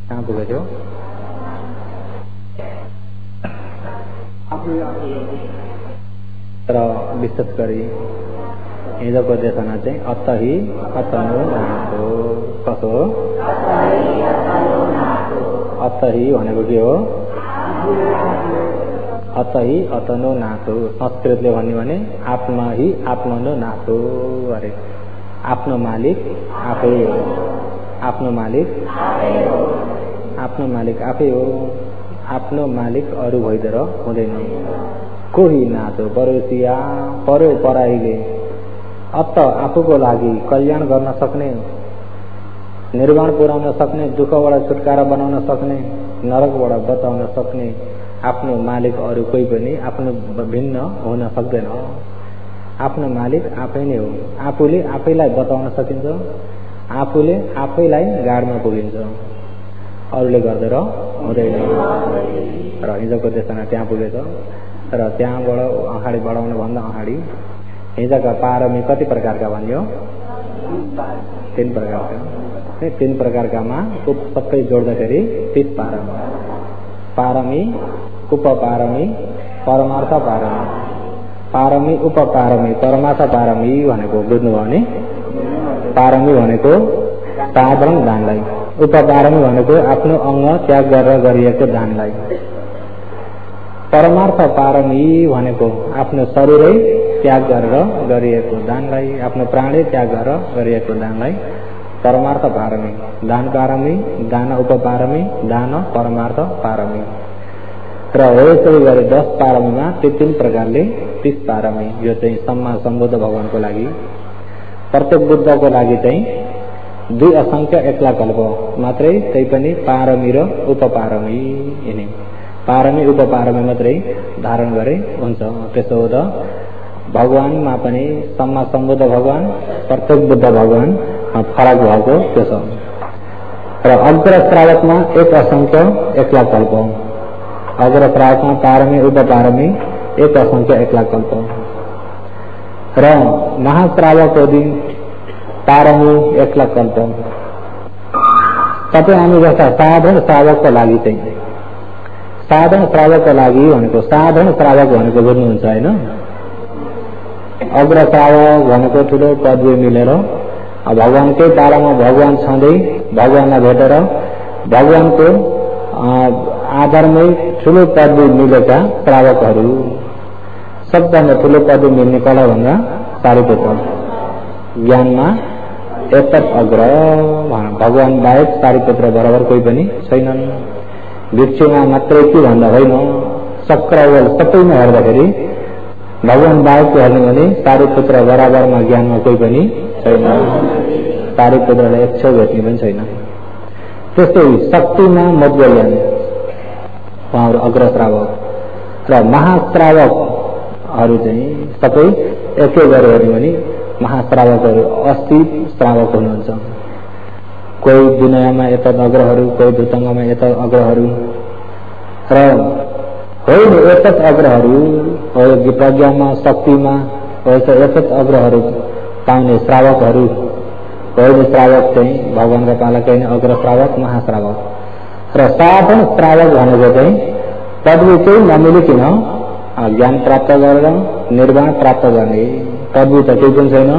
कहाँ पुगेको थियो? तर विशेष गरी हिजोको देशना चाहिँ अतही अतनु नाथो। कसो हो? अतही भनेको के हो? अतही अतनु नाथो। संस्कृतले भन्यो भने आत्मा ही आत्मनो नाथो अरे। आफ्नो मालिक आफै हो। आफ्नो मालिक आफै हो। आफ्नो मालिक अरू भइदिएर हुँदैन। कोही नाथो परोसिया पर्यो पराईले। अत आफूको लागि कल्याण गर्न सक्ने, निर्वाण पुर्याउन सक्ने, दुःखबाट छुटकारा बनाउन सक्ने, नरकबाट बचाउन सक्ने आफ्नो मालिक अरू कोही पनि आफ्नो भिन्न हुन सक्दैन। आफ्नो मालिक आफै नै हो। आफूले आफैलाई बचाउन सकिन्छ, आफूले आफैलाई गाडमा पुगिन्छ, अरूले गर्दै हुँदैन। र हिजोको देशना त्यहाँ पुगेछ। र त्यहाँबाट अगाडि बढाउन भन्दा अगाडि हिजोका पारमी कति प्रकारका भन्यो? 3 प्रकारका। 3 प्रकारकामा सबै जोड्दाखेरि 30 पारमी। पारमी, उपपारमी, परमार्थ पारमी। पारमी, उपपारमी, परमार्थ पारमी भनेको बुझ्नुभयो भने पारमी भनेको साधारण दानलाई, उपपारमी भनेको आफ्नो अङ्ग त्याग गरेर गरिएको दानलाई, परमार्थ पारमी भनेको आफ्नो शरीरै त्याग गरेर गरिएको दानलाई, आफ्नो प्राणै त्याग गरेर गरिएको दानलाई परमार्थ पारमी। दान पारमी, दान उपपारमी, दान परमार्थ पारमी। र यसरी गरे 10 पारमीमा 3 प्रकारले 30 पारमी। यो चाहिँ सम्मा सम्बुद्ध भगवानको लागि। प्रत्येक बुद्धको लागि चाहिँ 2 असंख्य एक्ला कल्प मात्रै, त्यही पनि पारमी र उपपारमी। यिनी पारमी उपपारमी मात्रै धारण गरे हुन्छ। त्यसो हुँदा भगवानमा पनि सम्मा सम्बुद्ध भगवान, प्रत्येक बुद्ध भगवान फरक भएको त्यसो। र अग्र श्रावकमा 1 असंख्य एक्ला कल्प। अग्र श्रावकमा पारमी उपपारमी 1 असंख्य एक्ला कल्प। र महाश्रावकको दिन पारमी एक्ला कल्प। तपाईँ हामी जस्ता साधारण श्रावकको लागि चाहिँ, साधारण श्रावकको लागि भनेको साधारण श्रावक भनेको बुझ्नुहुन्छ होइन? अग्र श्रावक भनेको ठुलो पदवी मिलेर भगवानकै पालामा भगवान छँदै भगवानलाई भेटेर भगवानको आधारमै ठुलो पदवी मिलेका श्रावकहरू। सबभन्दा ठुलो पदवी मिल्ने कसलाई भन्दा सारीपुत्र। ज्ञानमा एकत अग्र भगवान बाहेक सारीपुत्र बराबर कोही पनि छैनन्। भिक्षुमा मात्रै के भन्दा होइन, चक्रवल सबैमा हेर्दाखेरि भगवान बाहेक हेर्ने भने सारीपुत्र बराबरमा ज्ञानमा कोही पनि छैन। सारीपुत्रलाई एक छेउ भेट्ने पनि छैन। त्यस्तै शक्तिमा मध्वज्ञान उहाँहरू अग्र श्रावक। र महाश्रावकहरू चाहिँ सबै एकै गरी हेर्ने भने महाश्रावकहरू 80 श्रावक हुनुहुन्छ। कोही विनयमा यता अग्रहरू, कोही धुतङ्गमा यता अग्रहरू। र होइन यता अग्रहरू प्रज्ञामा शक्तिमा यता अग्रहरू पाउने श्रावकहरू। होइन श्रावक चाहिँ भगवानका पालकै अग्र श्रावक, महाश्रावक। र साधारण श्रावक भनेको चाहिँ पदवी चाहिँ नमिलिकन ज्ञान प्राप्त गरेर निर्वाण प्राप्त गर्ने। पदवी त केही पनि छैन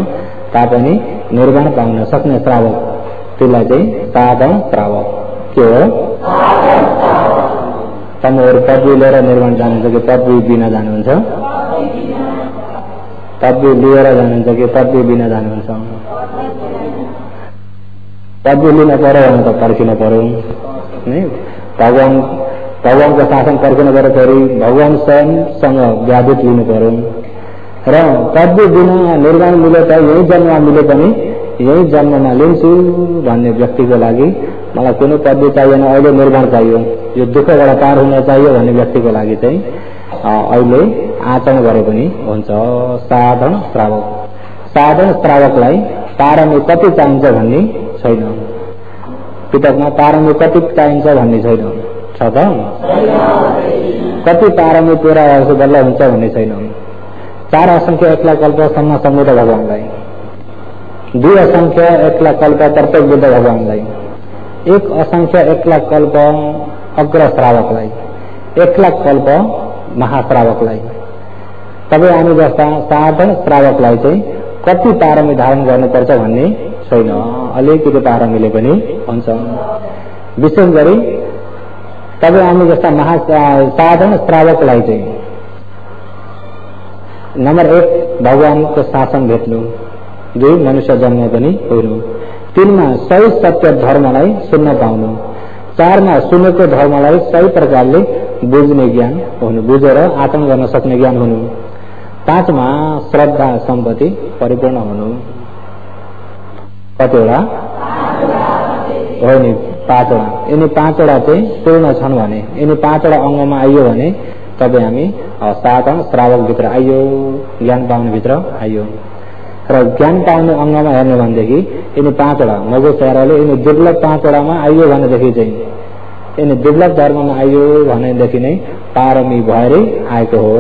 तापनि निर्वाण पाउन सक्ने श्रावक, त्यसलाई चाहिँ साधारण श्रावक के हो? तपाईँहरू पदवी लिएर निर्वाण जानुहुन्छ कि पदवी बिना जानुहुन्छ? पदवी लिएर जानुहुन्छ कि पदवी बिना जानुहुन्छ? पदवी लिन पर्यो भने त पर्खिन पर्यो नि। भगवानको शासन पर्खिन पर्यो, फेरि भगवान स्वयंसँग व्याधित लिनु पर्यो। र पदवी बिना निर्वाण मिले त यही जन्ममा मिले पनि यही जन्ममा लिन्छु भन्ने व्यक्तिको लागि मलाई कुनै पदवी चाहिएन, अहिले निर्वाण चाहियो, यो दुःखबाट पार हुन चाहियो भन्ने व्यक्तिको लागि चाहिँ अहिले आचरण गरे पनि हुन्छ। साधारण श्रावक। साधारण श्रावकलाई पारमी कति चाहिन्छ भन्ने छैन। पितकमा पारमी कति चाहिन्छ भन्ने छैन। छ त? कति पारमी पुरा भएको बल्ल हुन्छ भन्ने छैन। 4 असंख्य एक्ला कल्पसम्म सम्बुद्ध भगवानलाई, 2 असंख्य एक्ला कल्प प्रत्येक बुद्ध भगवानलाई, एक असंख्य 1,00,000 कल्प अग्र श्रावकलाई, 1,00,000 कल्प महाश्रावकलाई, तबै हामी जस्ता साधारण श्रावकलाई चाहिँ कति पारमी धारण गर्नुपर्छ भन्ने छैन। अलिकति पारमीले पनि हुन्छ। विशेष गरी तबै हामी जस्ता साधारण श्रावकलाई चाहिँ नम्बर 1 भगवानको शासन भेट्नु, 2 मनुष्य जन्म पनि हुनु, 3 मा सही सत्य धर्मलाई सुन्न पाउनु, 4 मा सुनेको धर्मलाई सही प्रकारले बुझ्ने ज्ञान हुनु, बुझेर आचरण गर्न सक्ने ज्ञान हुनु, 5 मा श्रद्धा सम्पत्ति परिपूर्ण हुनु। कतिवटा हो नि? 5 वटा। यिनी 5 वटा चाहिँ पूर्ण छन् भने, यिनी 5 वटा अङ्गमा आइयो भने तबै हामी साधारण श्रावक भित्र आइयो, ज्ञान पाउने भित्र आइयो। र ज्ञान पाउने अङ्गमा हेर्नु भनेदेखि यिनी 5 वटा मगो चेहराले यिनी दुर्लभ 5 वटामा आइयो भनेदेखि चाहिँ यिनी दुर्लभ धर्ममा आइयो भनेदेखि नै पारमी भएरै आएको हो।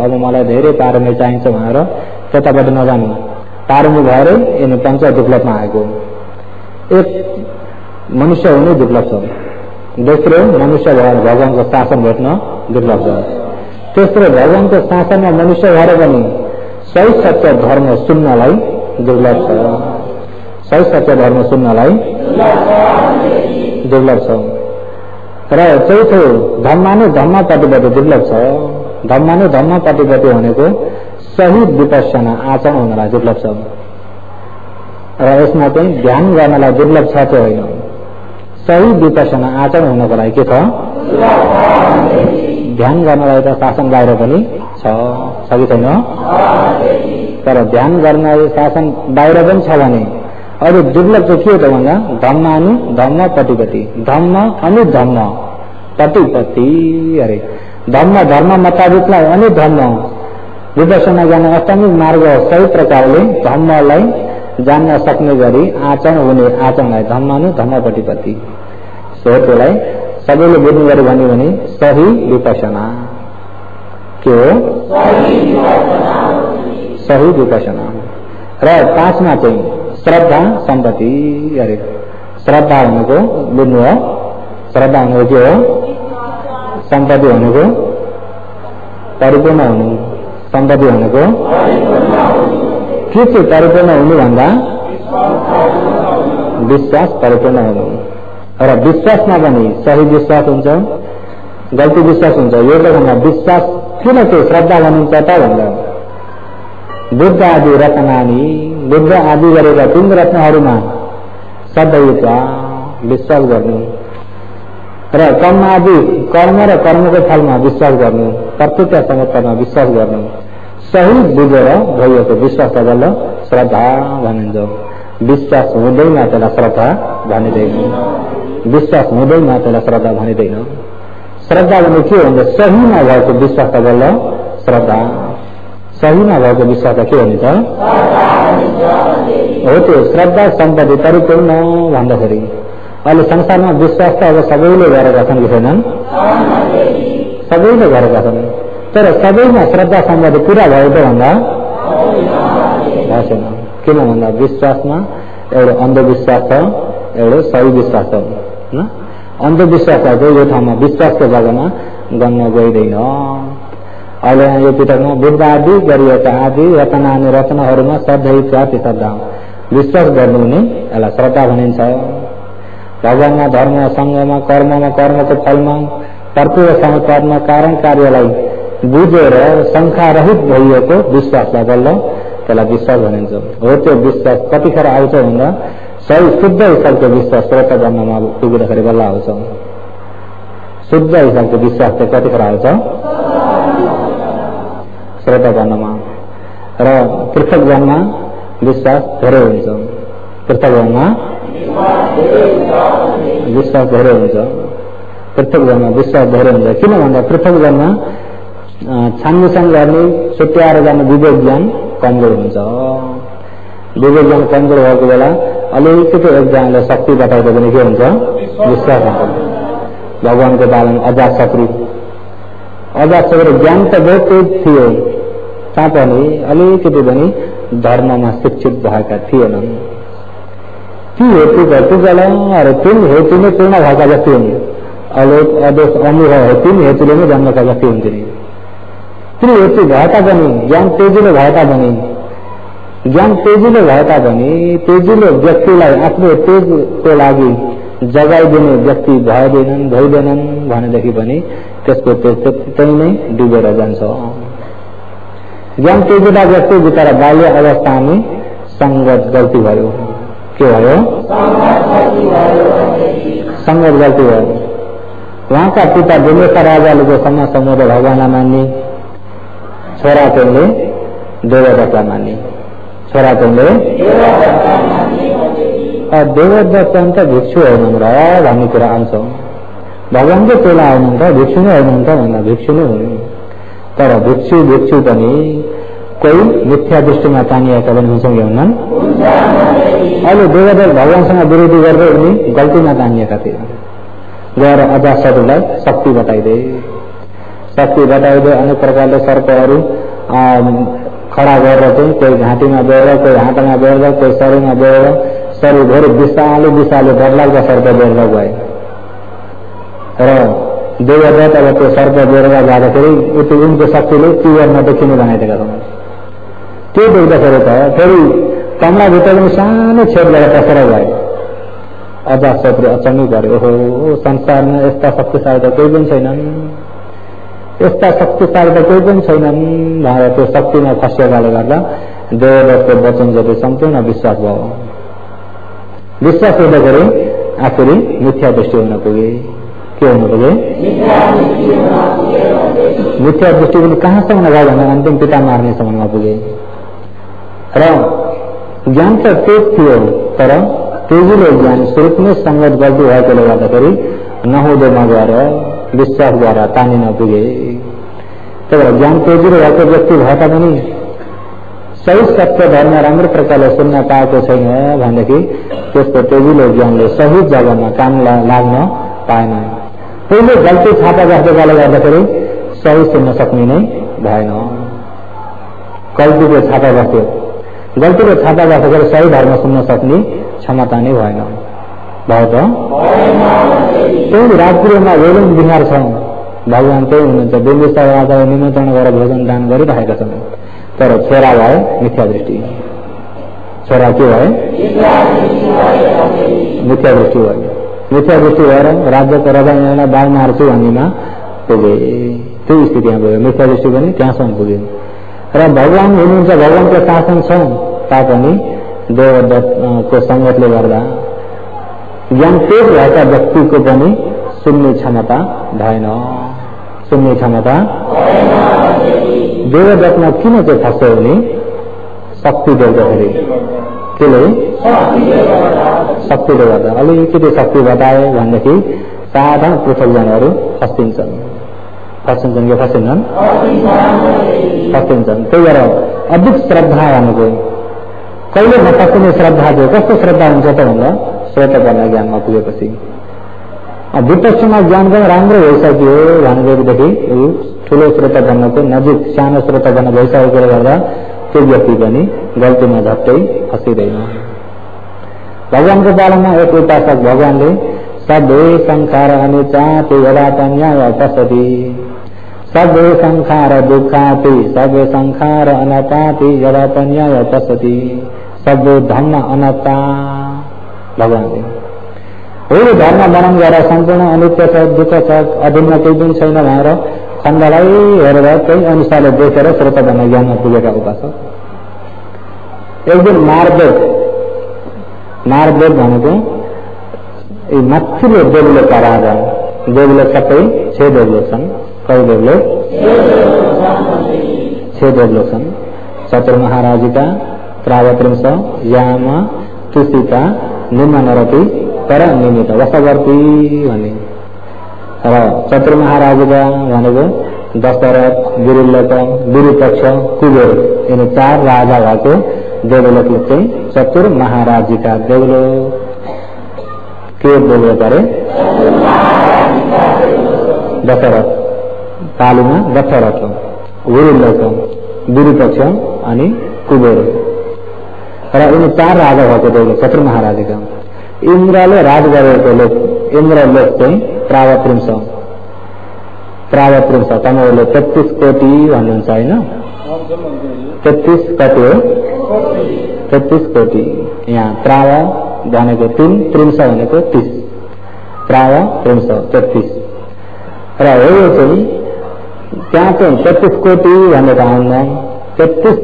अब मलाई धेरै पारमी चाहिन्छ भनेर त्यताबाट नजानु, पारमी भएरै यिनी पञ्च दुर्लभमा आएको। एक मनुष्य हुनु दुर्लभ छ, दोस्रो मनुष्य भएर भगवानको शासन भेट्न दुर्लभ छ, तेस्रो भगवानको शासनमा मनुष्य भएर पनि सही सत्य धर्म सुन्नलाई दुर्लभ छ, सही सत्य धर्म सुन्नलाई दुर्लभ छ। र चौथो धम्मानु धम्मपट्टिपट्टि दुर्लभ छ। धम्मानु धम्मपट्टिपट्टि भनेको सही विपස්සना आचरण हुनलाई दुर्लभ छ। र यसमा चाहिँ ध्यान गर्नलाई दुर्लभ छ त्यो होइन, सही विपස්සना आचरण हुनको लागि के छ? ध्यान गर्नलाई त शासन बाहिर पनि छ कि छैन? तर ध्यान गर्न शासन बाहिर पनि छ भने अरू दुर्लभ चाहिँ के हो त भन्दा धम्मानु धम्म पटिपति, धम्म अनि धम्म पटिपति अरे धम्म धर्म मुताबिकलाई अनि धम्म विपස්සना ज्ञान अष्टमी मार्ग सही प्रकारले धम्मलाई जान्न सक्ने गरी आचरण हुने आचरणलाई धम्मानु धम्म पटिपति। सो त्यसलाई सबैले बुझ्ने गरी भन्यो भने सही विपස්සना के हो? सही विपස්සना। र 5 मा चाहिँ श्रद्धा सम्पत्ति अरे श्रद्धा भनेको बुझ्नु हो, श्रद्धा भनेको के हो? सम्पत्ति भनेको परिपूर्ण हुनु, सम्पत्ति भनेको के चाहिँ परिपूर्ण हुनु भन्दा विश्वास परिपूर्ण हुनु। र विश्वासमा पनि सही विश्वास हुन्छ, गल्ती विश्वास हुन्छ। यो भन्दा विश्वास किन चाहिँ श्रद्धा भनिन्छ त भन्दा बुद्ध आदि रत्नानी, बुद्ध आदि गरेका 3 रत्नहरूमा सदैवता विश्वास गर्नु र कर्म आदि कर्म र कर्मको फलमा विश्वास गर्नु, प्रत्यक्ष चमत्कारमा विश्वास गर्नु, सही बुझेर भइएको विश्वास बल्ल श्रद्धा भनिन्छ। विश्वास हुँदैमा त्यसलाई श्रद्धा भनिँदैन, विश्वास हुँदैमा त्यसलाई श्रद्धा भनिँदैन। श्रद्धा भने के हो भन्दा सहीमा भएको विश्वास बल्ल श्रद्धा, सहीमा भएको विश्वास के भनिन्छ हो त्यो श्रद्धा सम्पत्ति परिपूर्ण भन्दाखेरि। अहिले संसारमा विश्वास त अब सबैले गरेका छन् कि छैनन्? सबैले गरेका छन्, तर सबैमा श्रद्धा सम्पत्ति पुरा भयो त भन्दा छैन। किन भन्दा विश्वासमा एउटा अन्धविश्वास छ, एउटा सही विश्वास छ। अन्धविश्वासको यो ठाउँमा विश्वासको जग्गामा गन्न गइँदैन। अहिले यो पुस्तकमा बुद्ध आदि गरिएका आदि रचना रचनाहरूमा सदैव श्रद्धा विश्वास गर्नु हुने यसलाई श्रद्धा भनिन्छ। भगवानमा धर्म सङ्गमा कर्ममा कर्मको फलमा प्रत्येक संस्कारमा कारण कार्यलाई बुझेर शङ्का रहित भइएको विश्वासलाई बल्ल त्यसलाई विश्वास भनिन्छ। हो त्यो विश्वास कतिखेर आउँछ भन्दा सही शुद्ध हिसाबको विश्वास श्रोता जन्ममा पुग्दाखेरि बल्ल आउँछ। शुद्ध हिसाबको विश्वास चाहिँ कतिखेर आउँछ? श्रोता जन्ममा। र पृथक जन्ममा विश्वास धेरै हुन्छ, पृथक जन्ममा विश्वास धेरै हुन्छ, पृथक जन्ममा विश्वास धेरै हुन्छ। किन भन्दा पृथक जन्ममा छानबिछान गर्ने, छुट्याएर जाने विवेक ज्ञान कमजोर हुन्छ। विवेक ज्ञान कमजोर भएको बेला अलिकति एकजनाले शक्ति बताउँदा पनि के हुन्छ? विश्वास हुन्छ। भगवानको पालन अजातशत्रु ज्ञान त बहुत तेज थियो तापनि अलिकति पनि धर्ममा शिक्षित भएका थिएनन्। ती हेतुका र तीन हेतु नै पूर्ण भएका व्यक्ति हुन्। अलोक अदोष अमूढ तीन हेतुले नै जन्मेका व्यक्ति हुन्थे। ती हेतु भए तापनि ज्ञान तेजिलो भए तापनि तेजिलो व्यक्तिलाई आफ्नो तेजको लागि जगाइदिने व्यक्ति भइदैनन् भनेदेखि पनि त्यसको तेज त्यही नै डुबेर जान्छ। ज्ञान तेजिला व्यक्ति बिचरा बाल्य अवस्थामै संगत गल्ती भयो। के भयो? संगत गल्ती भयो। उहाँका पिता दिनेश राजाले जसम्म समुद्र भगवानलाई मान्ने, छोरा चेले देवदत्तलाई मान्ने। छोरा चेले देवदत्त त भिक्षु होइनन् र भन्ने कुरा आउँछ। भगवानको चेला होइनन् त भिक्षु नै होइनन् त भन्दा भिक्षु नै हुन्। तर भिक्षु पनि कोही मिथ्या दृष्टिमा तानिएका पनि हुन्छन् कि हुन्नन्? अहिले देवदत्त भगवानसँग विरोधी गर्दै उनी गल्तीमा तानिएका थिए। गएर अजासुरलाई शक्ति बताइदिए। अनेक प्रकारले सर्पहरू खडा गरेर चाहिँ कोही घाँटीमा बेहेर, कोही हातमा बेहेर, कोही शरीरमा बेहेर, शरीरभरि विशालो डरलाग्दो सर्प बेहेर गए र देवदत्त अब त्यो सर्प बेहेर जाँदाखेरि उनको शक्तिले क्लियर नदेखिने बनाइदिएका छन्। त्यो देख्दाखेरि त फेरि कमलाभित्र पनि सानो छेद गरेर पसेर गए। अजासुरले अचम्मै गरे, ओहो संसारमा यस्ता शक्तिशाली त कोही पनि छैनन्, भनेर त्यो शक्तिमा फसिएकाले गर्दा देवदत्तको वचन जति सम्पूर्ण विश्वास भयो। विश्वास हुँदाखेरि आखिरी मिथ्या दृष्टि हुन पुगे। के हुन पुगे? मिथ्या दृष्टि पनि कहाँसम्म गयो भने अन्तिम पिता मार्नेसम्ममा पुगे। र ज्ञान त तेज थियो, तर तेजिलो ज्ञान स्वरूपमै संगत गल्ती भएकोले गर्दाखेरि नहुँदैमा गएर विश्वास गरेर तानिन पुगे। तर ज्ञान तेजिलो भएको व्यक्ति भए तापनि सही सत्य धर्म राम्रो प्रकारले सुन्न पाएको छैन भनेदेखि त्यसको तेजिलो ज्ञानले सही जग्गामा काम लाग्न पाएन। पहिले गल्ती छापा बस्दैकाले गर्दाखेरि सही सुन्न सक्ने नै भएन। गल्तीको छापा बस्दाखेरि सही धर्म सुन्न सक्ने क्षमता नै भएन। भयो त? त्यही राजगृहमा वेलुङ बिहार छ, भगवान त्यही हुनुहुन्छ। बिम्बिसार राजालाई निमन्त्रण गरेर भोजन दान गरिरहेका छन्, तर छोरा भए मिथ्या दृष्टि। छोरा के भए? मिथ्या दृष्टि भयो। मिथ्या दृष्टि भएर राज्यको रजाइलाई बाल मार्छु भन्नेमा पुगे। त्यो स्थितिमा भयो। मिथ्या दृष्टि पनि त्यहाँसम्म पुग्यो। र भगवान हुनुहुन्छ, भगवानको शासन छ तापनि देवदत्तको संगतले गर्दा ज्ञान तेज भएका व्यक्तिको पनि सुन्ने क्षमता भएन। देवदत्तमा किन चाहिँ फस्यो भने शक्ति देख्दाखेरि शक्तिले गर्दा अलिकति शक्ति बताए भनेदेखि साधारण पृथकजनहरू फस्टिन्छन् कि फसिन्छन्? त्यही भएर अधिक श्रद्धा भनेको कहिले नफसिने श्रद्धा थियो। कस्तो श्रद्धा हुन्छ त भन्दा श्रोतपना ज्ञानमा पुगेपछि विपक्षमा ज्ञान पनि राम्रो भइसक्यो भनेदेखि ठुलो श्रोत बन्नको नजिक सानो श्रोत बन्न भइसकेकोले गर्दा त्यो व्यक्ति पनि गल्तीमा झट्टै फसिँदैन। भगवानको पालामा एक उपासक भगवानले सबै संखार अनिचाति यदा तन्याय पश्यति, सबै संखार दुःखाति, सबै संखार अनताति यदा तन्याय पश्यति, सबै धर्म अनता। भगवानले हो धर्म वर्णन गरेर सम्पूर्ण अनित्य छ, दुःख छ, अधीनमा केही पनि छैन भनेर खण्डलाई हेरेर त्यही अनुसारले देखेर श्रोत बन्न ज्ञानमा पुगेका उपासक। एक दिन मारदेव भनेको माथिल्लो देवलोकका राजा। देवलोक सबै 6 देवलोक छन्। कति देवलोक? 6 देवलोक छन्। चतुर्महाराजिका, प्रावत्रिंश, याम, तुषिका, निम्नरति, पर निमित, वशवर्ती भन्ने। र चतुर्महाराजिका भनेको दशरथ, गिरिलोक, विरूपक्ष, कुबेर, यिनी 4 राजा भएको देवलोकले चाहिँ चतुर्महाराजिका देवलोक। के देवलोक अरे? दशरथ, पालीमा दशरथ, गिरिलोक, विरूपक्ष अनि कुबेर, र यिनी 4 राजा भएको देवलोक चतुर्महाराजिका। इन्द्रले राज गरेको लोक, इन्द्र लोक चाहिँ प्रावत्रिंश तमोले 33 कोटी भन्नुहुन्छ होइन, 33 कति हो, 33 कोटी। यहाँ प्राव भनेको 3, त्रिंश भनेको 30, प्राव त्रिंश 33 र हो यो चाहिँ त्यहाँ चाहिँ 33 कोटी भनेको आउन 33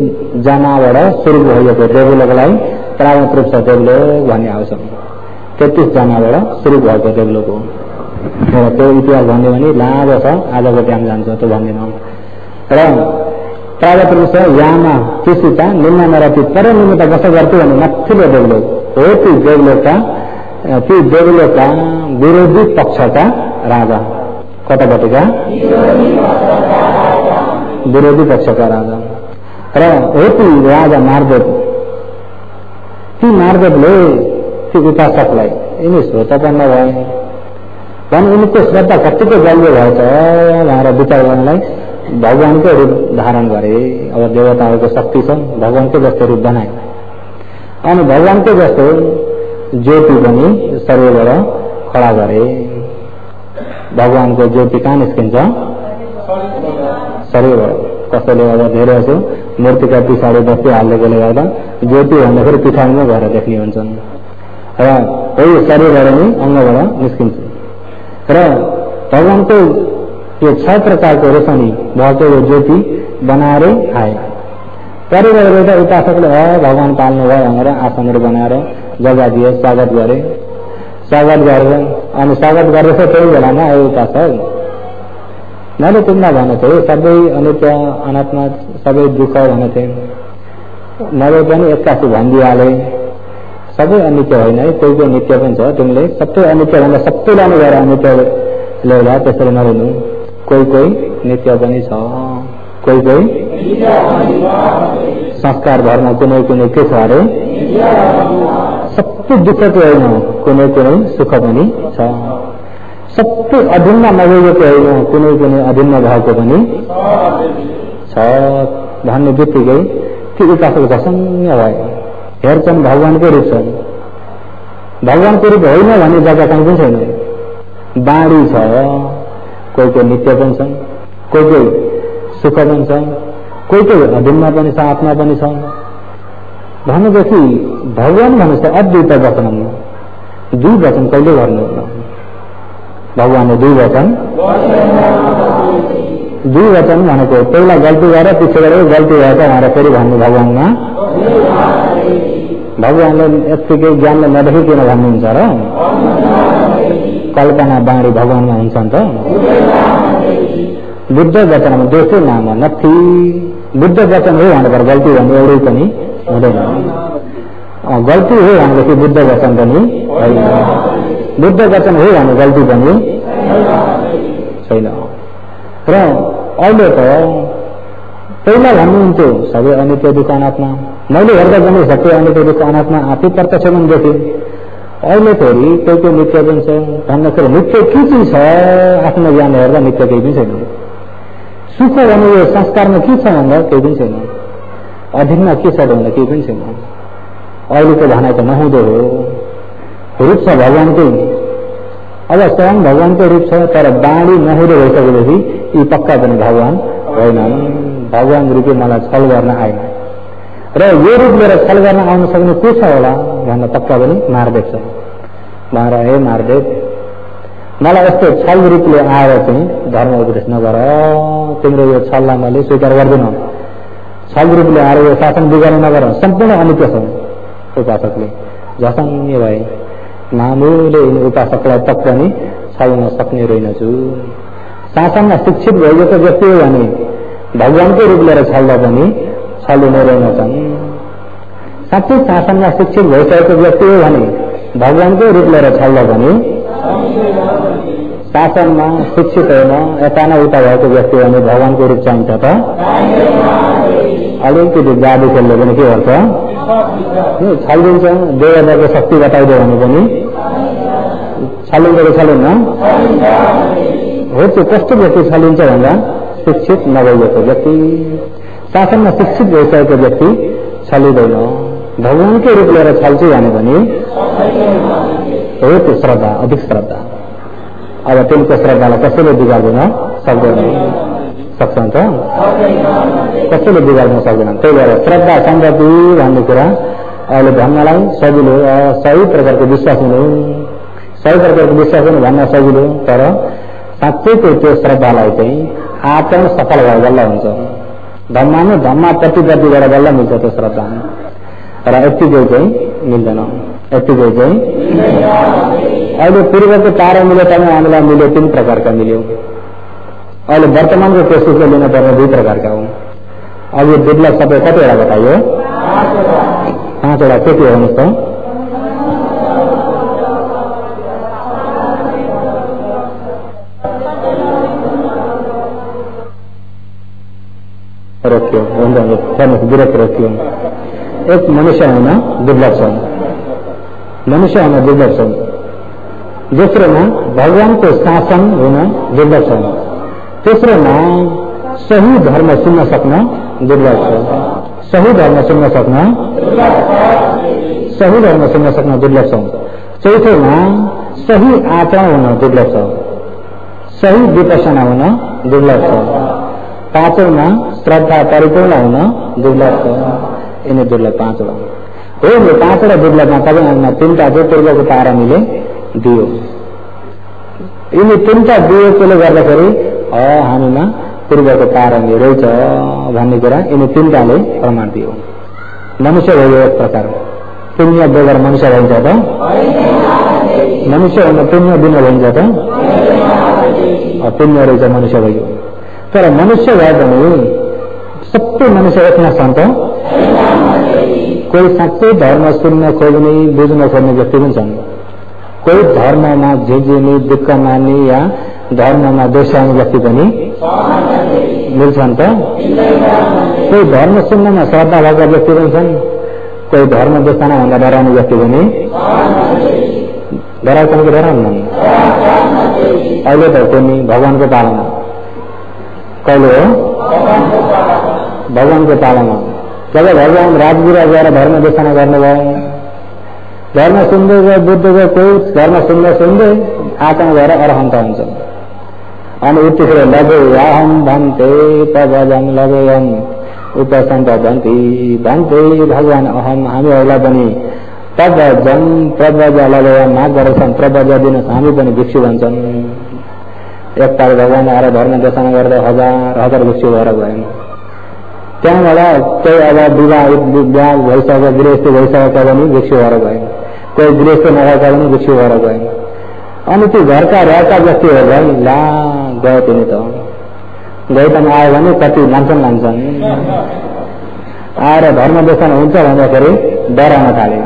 जनाबाट सुरु भएको देवलोकलाई प्रावत्रिंश देवलोक भन्ने आउँछ। 33 जनाबाट सुरु भएको देवलोक हो। त्यो इतिहास भन्यो भने लामो छ, आजको टाइम जान्छ त्यो भन्दैनौँ। र प्रावत्रिंश यामा तिसिता निम्न नरती पर निमित्त बस गर्थ्यो भने माथिल्लो देवलोक हो। ती देवलोकका विरोधी पक्षका राजा, कतापट्टिका विरोधी पक्षका राजा र हो ती राजा मार्देव। ती मार्देवले ती उपासकलाई यिनी श्रोतपन्न भए भने उनको श्रद्धा कतिको बलियो भयो त भनेर विचार गर्नलाई भगवानको रूप धारण गरे। अब देवताहरूको शक्ति छ, भगवानकै जस्तो रूप बनाए अनि भगवानकै जस्तो ज्योति पनि शरीरबाट खडा गरे। भगवानको ज्योति कहाँ निस्किन्छ, शरीरबाट। कसैले अब धेरै जसो मूर्तिका पछाडि बस्ती हालेकोले गर्दा ज्योति भन्दाखेरि पछाडिमा गएर देख्ने हुन्छन् र यही शरीरबाट नै अङ्गबाट निस्किन्छ। र भगवानको यो 6 प्रकारको रोशनी भएको यो ज्योति बनाएरै आए। परिवार एउटा उपासकले भगवान पाल्नु भयो भनेर आसनहरू बनाएर जग्गा दिए, स्वागत गरे। स्वागत गरेर अनि स्वागत गरेछ त्यही बेलामा उपासक मैले तिमीलाई भनेको थिएँ सबै अनित्य अनात्मा सबै दुःख भनेको थिएँ, मैले पनि 81 भनिदिइहाले। सबै अनित्य होइन है, कोही कोही नित्य पनि छ। तिमीले सबै अनित्य भन्दा सबैलाई नै गएर अनित्य ल्याउँदा त्यसरी नलिनु। कोही कोही नित्य पनि छ, कोही कोही संस्कार धर्म कुनै कुनै के छ अरे सबै दुःखको होइन, कुनै कुनै सुख पनि छ। सबै अधीनमा नभएको होइन, कुनै कुनै अधीनमा भएको पनि छ भन्ने बित्तिकै ती उपासक झसङ्ग भए। हेर्छन् भगवानको रूप छ, भगवानको रूप होइन भन्ने जग्गा कहीँ पनि छैन। बाणी छ, कोही कोही नित्य पनि छन्, कोही कोही सुख पनि छ, कोही कोही अधीनमा पनि छ, आत्मा पनि छ भनेदेखि भगवान भनेको अद्वैत वचन। 2 वचन कहिले गर्नुहुन्न भगवानले। 2 वचन भनेको पहिला गल्ती गरेर पछि गरेर गल्ती भएछ भनेर फेरि भन्नु भगवानमा। भगवानले यतिकै ज्ञानलाई नदेखिकन भन्नुहुन्छ र कल्पना बाणी भगवानमा हुन्छ नि त। बुद्ध वचनमा दोस्रो नाम नथी। बुद्ध वचन हो भनेर गल्ती भन्ने एउटै पनि हुँदैन। गल्ती हो भनेदेखि बुद्ध वचन पनि होइन, बुद्ध वचन हो भने गल्ती पनि छैन। र अहिले त पहिला भन्नुहुन्थ्यो सबै अनित्य दुःख अनात्मा, मैले हेर्दा पनि सबै अनित्य दुःख अनात्मा आफै प्रत्यक्ष पनि देखेँ। अहिले फेरि कोही कोही नित्य पनि छ भन्दाखेरि नित्य के चाहिँ छ आफ्नो ज्ञान हेर्दा नित्य केही पनि छैन। सुख भने यो संस्कारमा के छ भन्दा केही पनि छैन, अधीनमा के छ भन्दा केही पनि छैन। अहिलेको भनाइ त नहुँदो हो। रूप छ भगवानकै, अब स्वयं भगवानकै रूप छ तर बाणी नहुँदो भइसकेपछि यी पक्का पनि भगवान होइनन्। भगवान रूपले मलाई छल गर्न आएन र यो रूप लिएर छल गर्न आउन सक्ने के छ होला भन्दा पक्का पनि मार्देव छ। महाराज हे मार्देव, मलाई यस्तो छल रूपले आएर चाहिँ धर्म उपदेश नगर, तिम्रो यो छललाई मैले स्वीकार गर्दिन। छल रूपले आएर यो शासन बिगार्न नगर। सम्पूर्ण अनित्य छ। उपासकले झसङ्गे भए। मामुले उपासकलाई तक पनि छल्न सक्ने रहेनछु। शासनमा शिक्षित भइएको व्यक्ति हो भने भगवानकै रूप लिएर छल्दा पनि छलिने रहेनछन्। साँच्चै शासनमा शिक्षित भइसकेको व्यक्ति हो भने भगवानकै रूप लिएर छल्दा पनि शासनमा शिक्षित होइन यता न उता भएको व्यक्ति हो भने भगवानको रूप चाहिन्छ त अलिकति जादु खेल्ने पनि के गर्छ छलिन्छ। देवताको शक्ति बताइदियो भने पनि छलिन्छ कि छलिन्न हो। त्यो कस्तो व्यक्ति छलिन्छ भन्दा शिक्षित नभएको व्यक्ति। शासनमा शिक्षित भइसकेको व्यक्ति छलिँदैन। भगवानकै रूप लिएर छल्छु भने पनि हो त्यो श्रद्धा, अधिक श्रद्धा। अब तिनको श्रद्धालाई कसैले बिगार्दैन सक्दैन, सक्छ त? कसैले बिगार्न सक्दैन। त्यही भएर श्रद्धा सम्पत्ति भन्ने कुरा अहिले भन्नलाई सजिलो, सही प्रकारको विश्वास हुनु, सही प्रकारको विश्वास हुनु भन्न सजिलो, तर साँच्चैको त्यो श्रद्धालाई चाहिँ आचरण सफल भए बल्ल हुन्छ। धम्मानु धम्मा प्रतिबद्ध गरेर बल्ल मिल्छ त्यो श्रद्धा, र यत्तिकै चाहिँ मिल्दैन, यत्तिकै चाहिँ। अहिले पूर्वको तारा मिल्यो त हामीलाई मिल्यो 3 प्रकारका मिल्यो। अहिले वर्तमानको कोसिसले लिन पर्ने 2 प्रकारका हुन्। अब यो दुर्लभ सबै कतिवटा बताइयो? 5वटा। के के हुनुहोस् त? रोक्यो, विरत रोक्यो। एक मनुष्य हुन दुर्लभ छ, मनुष्य हुन दुर्लभ छ। दोस्रोमा भगवानको शासन हुन दुर्लभ छ। तेस्रोमा सही धर्म सुन्न सक्न दुर्लभ छ। सही धर्म सुन्न सक्न, सही धर्म सुन्न सक्न दुर्लभ छ। चौथोमा सही आचरण हुन दुर्लभ छ, सही विपसना हुन दुर्लभ छ। 5औंमा श्रद्धा परिपूर्ण हुन दुर्लभ छ। यिनी दुर्लभ 5वटा हो। यो 5वटा दुर्लभमा तपाईहरुमा 3टा जो पूर्वको तारा मिले दियो। यिनी 3टा दिएकोले गर्दाखेरि हामीमा पूर्वको तारा रहेछ भन्ने कुरा यिनी 3टाले प्रमाण दियो। मनुष्य भयो एक प्रकार, पुण्य बगैर मनुष्य भइन्छ त? मनुष्य हुन पुण्य दिन भइन्छ त? पुण्य रहेछ मनुष्य भयो। तर मनुष्य भए पनि सबै मनुष्य एक नछन् त? कोही साँच्चै धर्म सुन्न खोज्ने बुझ्न खोज्ने व्यक्ति पनि छन्। कोही धर्ममा झिझिने दुःख मान्ने या धर्ममा दोषाउने व्यक्ति पनि मिल्छन् त? कोही धर्म सुन्नमा श्रद्धा भएका व्यक्ति पनि छन्, कोही धर्म दोषाना भन्दा डराउने व्यक्ति पनि डराउँछन् कि डराउन्? अहिले त कुनै भगवानको पालामा कहिले हो? भगवानको पालामा जब भगवान राजगिरा गएर धर्म देशना गर्नुभयो, धर्म सुन्दै गयो, बुझ्दै गयो, कोही धर्म सुन्दै आत्मा गएर अरहन्त हुन्छ। अनि उतिखेर लगेयाहम भन्ते तभजन लगेयम उपसन्त भन्ति भन्ते भगवान अहम। हामीहरूलाई पनि तभजन प्रवज लगेयम माग गरेछन्, प्रवज दिनुहोस्, हामी पनि भिक्षु भन्छन्। एकताल भगवान आएर धर्म देशना गर्दा हजार भिक्षु भएर गएन। त्यहाँबाट कोही अब विवाह भइसक्यो, गृहस्थी भइसकेका पनि भिक्षु भएर गएन, कोही गृहस्थ नभएका पनि भिक्षु भएर गएन। अनि त्यो घरका रहेका व्यक्तिहरूलाई ला गयो तिनी त गौतम आयो भने कति लान्छन् आएर धर्म देशन हुन्छ भन्दाखेरि डराउन थाले।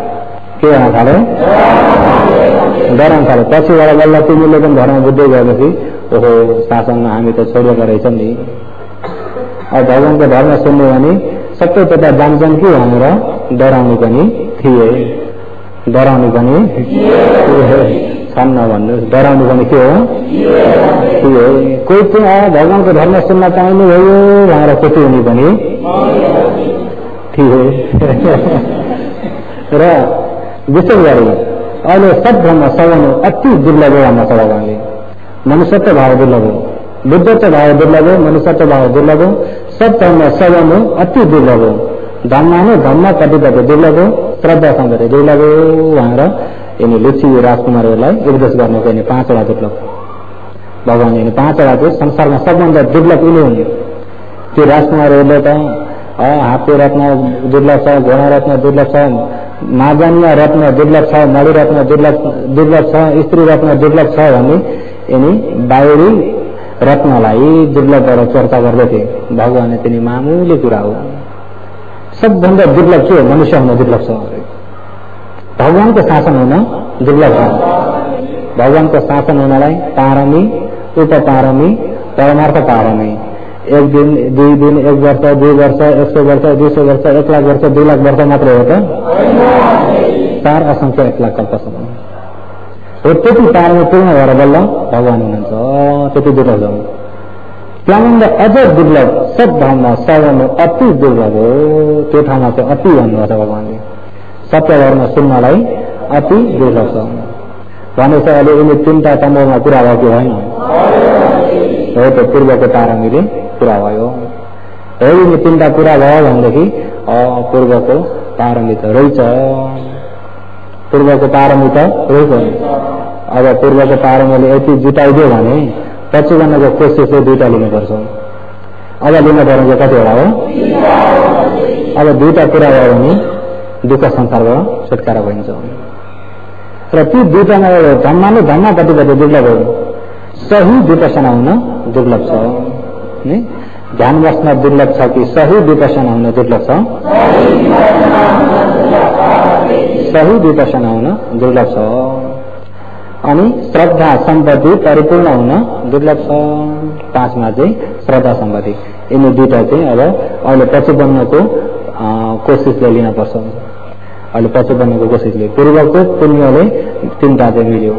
के भन्न थाले? डराउन थाले। पछिबाट बल्ल तिमीले पनि धर्म बुझ्दै गएपछि ओहो शासनमा हामी त छोडेका रहेछन् नि। अब भगवानको धर्म सुन्ने भने सबै पता जान्छन् कि भनेर डराउने पनि थिए, डराउने पनि छन् भन्नुहोस्, डराउने पनि के हो थिए। कोही चाहिँ भगवानको धर्म सुन्न पाइने भयो भनेर खुसी हुने पनि थिए। र विशेष गरी अहिले सद्धर्म सघाउनु अति दुर्लभ हो भन्न छ भगवानले। मनुष्यत्व भाव दुर्लभ हो, बुद्धत्व भाव दुर्लभ हो, मनुष्यत्व भाव दुर्लभ हो, सद्धर्म सघाउनु अति दुर्लभ हो। धम्मानु धम्म प्रतिबद्ध दुर्लभ हो, श्रद्धा सम्पत्ति दुर्लभ हो भनेर यिनी लुच्ची राजकुमारहरूलाई उपदेश गर्नुको यिनी 5वटा दुर्लभ भगवान यिनी 5वटा चाहिँ संसारमा सबभन्दा दुर्लभ यिनी हुन्। त्यो राजकुमारहरूले त हात्ती रत्न दुर्लभ छ, घोडा रत्न दुर्लभ छ, माजन्य रत्न दुर्लभ छ, मणि रत्न दुर्लभ छ, स्त्री रत्न दुर्लभ छ भन्ने यिनी बाहिरी रत्नलाई दुर्लभ गरेर चर्चा गर्दथे। भगवानले तिनी मामुली कुरा हो। सबभन्दा दुर्लभ के हो? मनुष्य हुन दुर्लभ छ। भगवानको शासन हुन दुर्लभ छ। भगवानको शासन हुनलाई पारमी, उपपारमी, परमार्थ पारमी, 1 दिन, 2 दिन, 1 वर्ष, 2 वर्ष, 100 वर्ष, 200 वर्ष, 1 लाख वर्ष, 2 लाख वर्ष मात्र हो त? 4 असंख्य 1 लाख कल्पसम्म हो। त्यति पारमा पूर्ण भएर बल्ल भगवान हुनुहुन्छ। त्यति दुर्लभ हो। त्यहाँभन्दा अझ दुर्लभ सद्धर्म सघाउनु अति दुर्लभ हो। त्यो ठाउँमा चाहिँ अति भन्नुभएको छ भगवानले। सत्यधर्म सुन्नलाई अति दुर्लभ छ भनेछ। अहिले यिनी 3टा तम्बुमा कुरा भयो कि होइन? हो त पूर्वको पारमीले कुरा भयो। हो यिनी 3टा कुरा भयो भनेदेखि पूर्वको पारमी त रहेछ, पूर्वको पारमी त रहेछ। अब पूर्वको पारमीले यति जुटाइदियो भने 55को कोशिश 2टा लिनुपर्छ। अब लिन पर्ने कतिवटा हो? अब 2टा कुरा भयो भने दुःख संसारबाट छुटकारा भइन्छ। र ती 2टामा धम्मा कति दुर्लभ हो? सही विपसना हुन दुर्लभ छ नि। ध्यान बस्न दुर्लभ छ कि सही विपसना हुन दुर्लभ छ? सही विपसना हुन दुर्लभ छ। अनि श्रद्धा सम्पत्ति परिपूर्ण हुन दुर्लभ छ। 5मा चाहिँ श्रद्धा सम्पत्ति, यिनी 2टा चाहिँ अब अहिले 55को कोशिशले लिन पर्छ। अहिले 55को कोशिशले पूर्वको पुण्यले 3टा चाहिँ मिल्यो।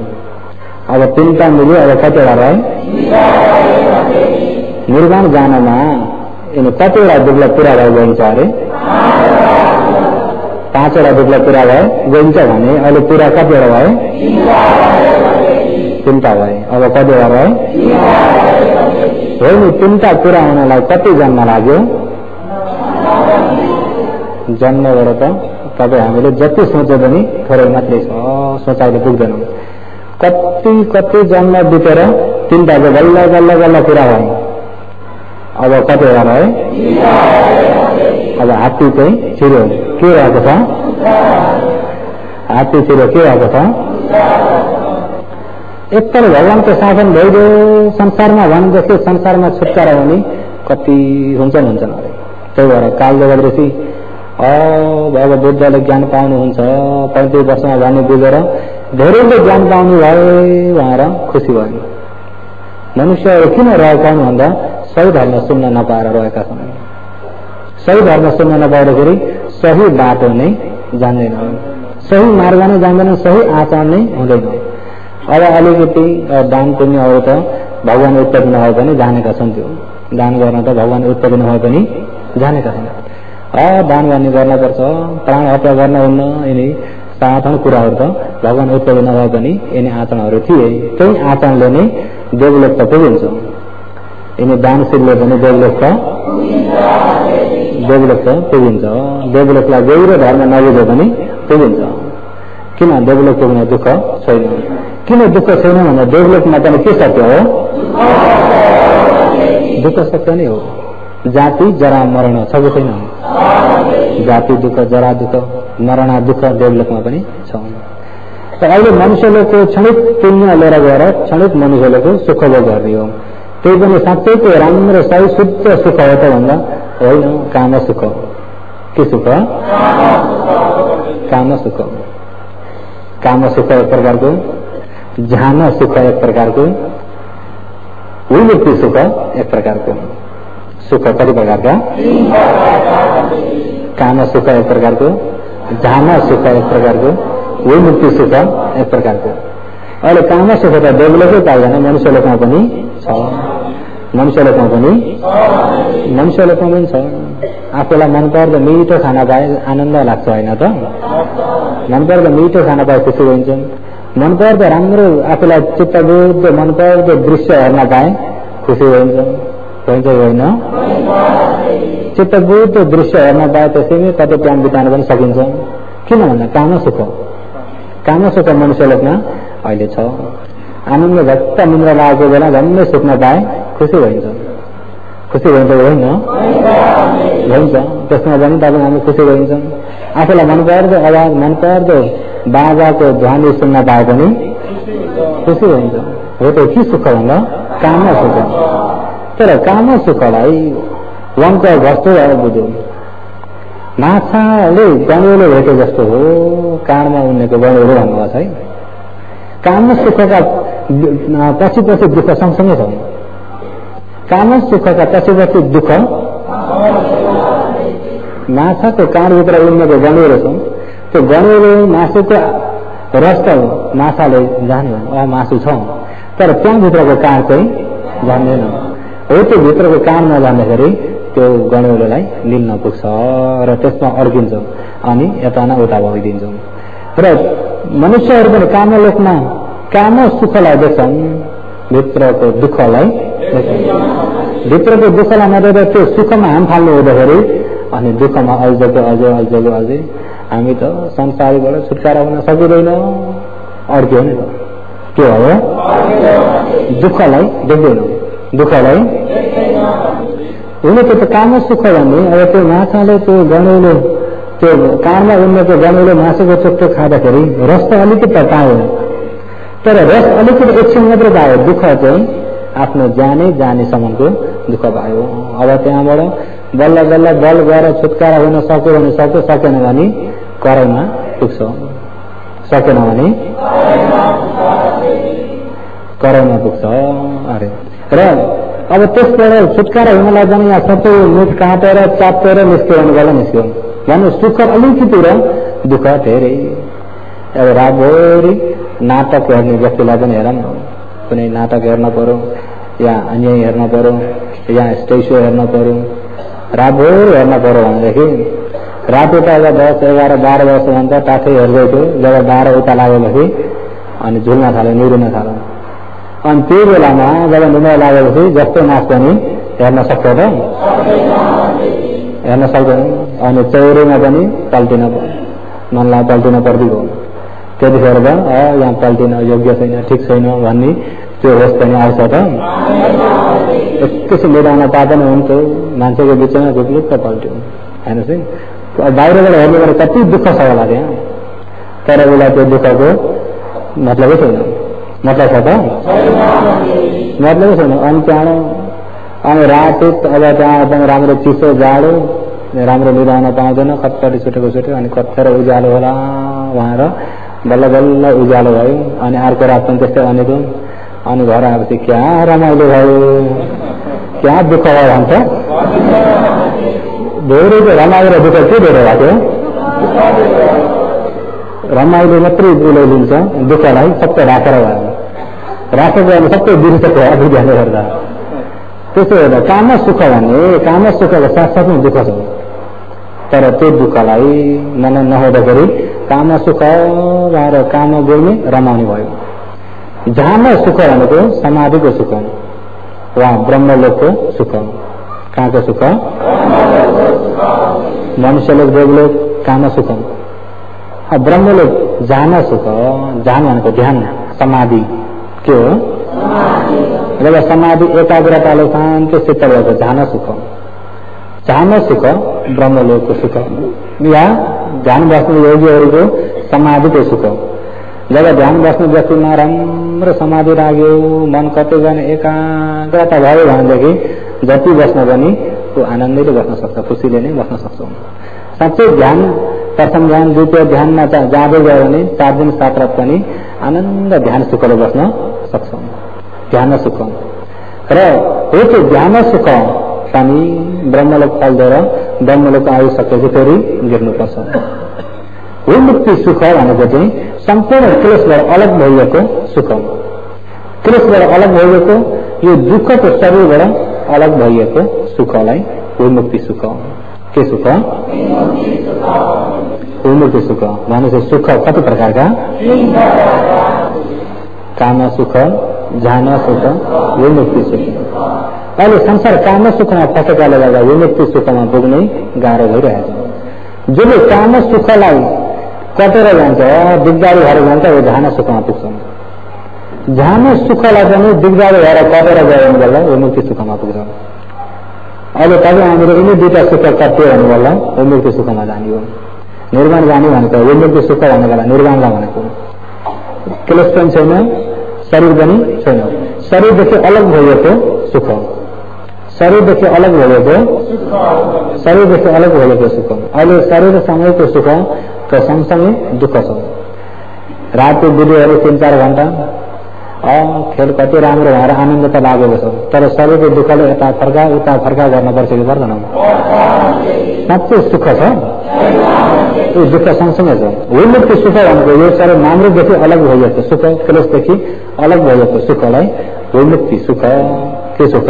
अब 3टा मिल्यो। अब कतिवटा रह्यो? निर्वाण जानमा यिनी कतिवटा दुर्लभ पुरा भयो गइन्छ अरे? 5वटा दुर्लभ पुरा भयो गइन्छ भने अहिले पुरा कतिवटा भयो? 3टा भयो। अब कतिवटा रह्यो? हो नि 3टा पुरा हुनलाई कति जन्म लाग्यो? जन्मबाट त तपाईँ हामीले जति सोचे पनि थोरै मात्रै छ, सोचाइले पुग्दैनौँ। कति जन्म बितेर 3टा चाहिँ बल्ल पुरा भयो। अब कतिवटा रह्यो? अब हात्ती चाहिँ छिरो के रहेको छ? हात्ती छिरो के रहेको छ? एकपल्ट भगवानको शासन भइदियो संसारमा भनेदेखि संसारमा छुटकारा हुने कति हुन्छन् अरे। त्यही भएर कालले गर्दैछ बाबा बुद्धले ज्ञान पाउनुहुन्छ 35 वर्षमा भन्ने बुझेर धेरैले ज्ञान पाउनु भयो भनेर खुसी भयो। मनुष्यहरू किन रहेका हुन् भन्दा सही धर्म सुन्न नपाएर रहेका छन्। सही धर्म सुन्न नपाउँदाखेरि सही बाटो नै जान्दैन, सही मार्ग नै जान्दैन, सही आचरण नै हुँदैन। अब अलिकति दान पुण्यहरू त भगवान उत्पत्ति नभए पनि जानेका छन्। त्यो दान गर्न त भगवान उत्पत्ति नभए पनि जानेका छन्। दान गर्न पर्छ, प्राण हत्या गर्न हुन्न, यिनी साधारण कुराहरू त भगवान उत्पत्ति नभए पनि यिनी आचरणहरू थिए। त्यही आचरणले नै देवलोक त पुगिन्छ। यिनी दानशीलले पनि देवलोक त पुगिन्छ। देवलोकलाई गहिरो धर्म नबुझे पनि पुगिन्छ। किन देवलोक पुग्ने दुःख छैन? किन दुःख छैन भन्दा देवलोकमा पनि के सत्य हो? दुःख सत्य नै हो। जाति जरा मरण छ कि छैन? जाति दुःख, जरा दुःख, मरणा दुःख देवलोकमा पनि छ। तर अहिले मनुष्यको क्षणिक पुण्य लिएर गएर क्षणिक मनुष्यको सुख भोग गर्ने हो। त्यही पनि साँच्चैको राम्रो सही शुद्ध सुख हो त भन्दा होइन, काम सुख। के सुख? काम सुख। काम सुख एक प्रकारको, ज्ञान सुख एक प्रकारको, विमुक्ति सुख एक प्रकारको। सुख कति प्रकारका? काम सुख एक प्रकारको, ज्ञान सुख एक प्रकारको, विमुक्ति सुख एक प्रकारको। अहिले काम सुख त देवलोकै पाइँदैन, मनुष्य लोकमा पनि छ। मनुष्य लोकमा पनि छ। आफूलाई मनपर्दो मिठो खाना पाए आनन्द लाग्छ होइन त? मनपर्दो मिठो खाना पाए खुसी हुन्छ। मनपर्दो राम्रो आफूलाई चित्तबुद्ध मनपर्दो दृश्य हेर्न पाए खुसी हुन्छ कि होइन? चित्तबुद्ध दृश्य हेर्न पाए त्यसैमै कति टाइम बिताउन पनि सकिन्छ। किन भन्दा काम सुख मनुष्य लोकमा अहिले छ। आनन्द भक्त निन्द्रा लागेको बेला झन्डै सुत्न पाए खुसी भइन्छ कि होइन? हुन्छ। त्यसमा पनि तपाईँ हामी खुसी भइन्छौँ। आफूलाई मनपर्दो आवाज, मनपर्दो बाजाको ध्वनि सुन्न पाए पनि खुसी भइन्छ। हो त के सुख भन्दा काम सुख। तर काम सुखलाई वनको जस्तो बुझ्यो। माछाले गणेलो भेटे जस्तो हो, काँडमा उन्नेको गणेलो भन्नुभएको छ है। काम सुखका पछि दुःख सँगसँगै छ। काम सुखका पछि दुःख। माछाको काँडभित्र उन्नेको गणेलो छ, त्यो गणेलो मासुको रस त माछाले जान्यो मासु छ, तर त्यहाँभित्रको काँड चाहिँ जान्दैन। हो त्यो भित्रको काँड नजान्दाखेरि त्यो गणेलोलाई लिन पुग्छ र त्यसमा अड्किन्छ अनि यता न उता भइदिन्छौँ। र मनुष्यहरू पनि कामलोकमा काम सुखलाई देख्छन्, भित्रको दुःखलाई देख्छन्। भित्रको दुःखलाई नदेखेर त्यो सुखमा हाम फाल्नु हुँदाखेरि अनि दुःखमा अझै हामी त संसारबाट छुटकारा हुन सकिँदैन, अड्क्यो नि त। के हो? दुःखलाई देख्दैनौँ, दुःखलाई हुन त काम सुख भन्ने अब त्यो माछाले त्यो गणेले त्यो काँडमा उन्नेको गणेले मासुको चोटो खाँदाखेरि रस त अलिकति पायो, तर रस अलिकति एकछिन मात्रै पायो, दुःख चाहिँ आफ्नो जानेसम्मको दुःख पायो। अब त्यहाँबाट बल्ल बल्ल बल गएर छुटकारा हुन सक्यो भने सक्यो, सकेन भने कराइमा पुग्छ, सकेन भने कराइमा पुग्छ अरे। र अब त्यसबाट छुटकारा हुनलाई पनि यहाँ सबै मुख काटेर चापेर निस्क्यो भने गल निस्क्यो भन्नु, सुख अलिकति र दुःख धेरै। अब रातभरि नाटक हेर्ने व्यक्तिलाई पनि हेर न, कुनै नाटक हेर्न पर्यो या अन्य हेर्न पर्यो या स्टेज सो हेर्न पर्यो, रातभरि हेर्न पर्यो भनेदेखि राति त अब 10, 11, 12 वर्षभन्दा टाठै हेर्दै थियो। जब 12 उता लागेपछि अनि झुल्न थाल्यो, निरुन थाल्यो। अनि त्यो बेलामा जब निन्द्रा लागेपछि जस्तो नाच पनि हेर्न सक्छ त? हेर्न सक्दैन। अनि चौरीमा पनि मनलाई पल्टिन पर्दिको, त्यतिखेर त यहाँ पल्टिन योग्य छैन, ठिक छैन भन्ने त्यो होस् पनि आउँछ त? एकैछिन मिलाउन पाँदैन हुन्थ्यो, मान्छेको बिचमा झुक्लुक्क पल्ट्यो। हेर्नुहोस् है, बाहिरबाट हेर्ने भने कति दुःख छ होला त्यहाँ, तर उसलाई त्यो दुःखको मतलबै छैन। मतलब छ त? मतलबै छैन। अनि त्यहाँ अनि राति अब त्यहाँ एकदम राम्रो चिसो जाडो, राम्रो मिलाउन पाउँदैन, कत्तरी छुटेको अनि कत्तर उज्यालो होला उहाँ र बल्ल बल्ल उज्यालो भयो। अनि अर्को रात पनि त्यस्तै भनेको, अनि घर आएपछि क्या रमाइलो भयो, क्या दुःख भयो भन्छ। धेरै रमाइलो र दुःख के धेरै भएको? रमाइलो मात्रै उसले लिन्छ, दुःखलाई सबै राखेर भयो, सबै बिर्सेको अभिज्ञान गर्दा। त्यसो हेर्दा काम सुख भन्ने, काम सुखको साथसाथै दुःख छ, तर त्यो दुःखलाई मन नहुँदाखेरि काम सुख भएर काम बोल्ने रमाउने भयो। जहाँ सुख भनेको समाधिको सुख, वा ब्रह्मलोकको सुख। कहाँको सुख? मनुष्यलोक, देवलोक, काम सुख। ब्रह्मलोक जान सुख, जान भनेको ध्यान, समाधि। के हो? जब समाधि एकाग्रताले शान्ति चित्त भएको ध्यान सुख। ध्यान सुख ब्रह्मलोकको सुख, या ध्यान बस्ने योगीहरूको समाधिको सुख। जब ध्यान बस्ने व्यक्तिमा राम्रो समाधि लाग्यो, मन कतै जाने एकाग्रता भयो भनेदेखि जति बस्न पनि त्यो आनन्दले बस्न सक्छ, खुसीले नै बस्न सक्छ। साँच्चै ध्यान, प्रथम ध्यान, द्वितीय ध्यानमा जाँदै गयो भने 7 दिन 7 रात पनि आनन्द ध्यान सुखले बस्न सक्छौँ। ध्यान सुख र हो त्यो ध्यान सुख पनि ब्रह्मलोक फल्दो र ब्रह्मलोक आइसकेपछि फेरि गिर्नुपर्छ। विमुक्ति सुख भनेको चाहिँ सम्पूर्ण क्लेशबाट अलग भइएको सुख, क्लेशबाट अलग भइएको यो दुःखको शरीरबाट अलग भइएको सुखलाई विमुक्ति सुख। के सुख? विमुक्ति सुख भनेपछि सुख कति प्रकारका? काम सुख, ज्ञान सुख, विमुक्ति सुख। अहिले संसार काम सुखमा फसेकाले गर्दा विमुक्ति सुखमा पुग्नै गाह्रो भइरहेछ। जसले काम सुखलाई कटेर जान्छ, दिग्दारी भएर जान्छ, वो ध्यान सुखमा पुग्छन्। ध्यान सुखलाई पनि दिग्दारी भएर कटेर गयो भने बेला विमुक्ति सुखमा पुग्छ। अहिले तपाईँ हामीले यिनी दुईटा सुख कट्यो भने बेला विमुक्ति सुखमा जाने हो। निर्वाण जाने भनेको विमुक्ति सुख भन्ने बेला निर्वाणलाई भनेको क्लेश पनि छैन, शरीर पनि छैन, शरीरदेखि अलग भइएको सुख, शरीरदेखि अलग भइएको सुख। अहिले शरीर समयको सुख र सँगसँगै दुःख छ। राति बिरुवाहरू 3-4 घण्टा खेल कति राम्रो भएर आनन्द त लागेको छ, तर शरीरको दुःखले यता फर्का उता फर्का गर्न पर्छ कि पर्दैन? साँच्चै सुख छ, यो दुःख सँगसँगै छ। विमुक्ति सुख भनेको यो शरीर नाम्रोदेखि अलग भइएको सुख, क्लेशदेखि अलग भइएको सुखलाई विमुक्ति सुख। के सुख?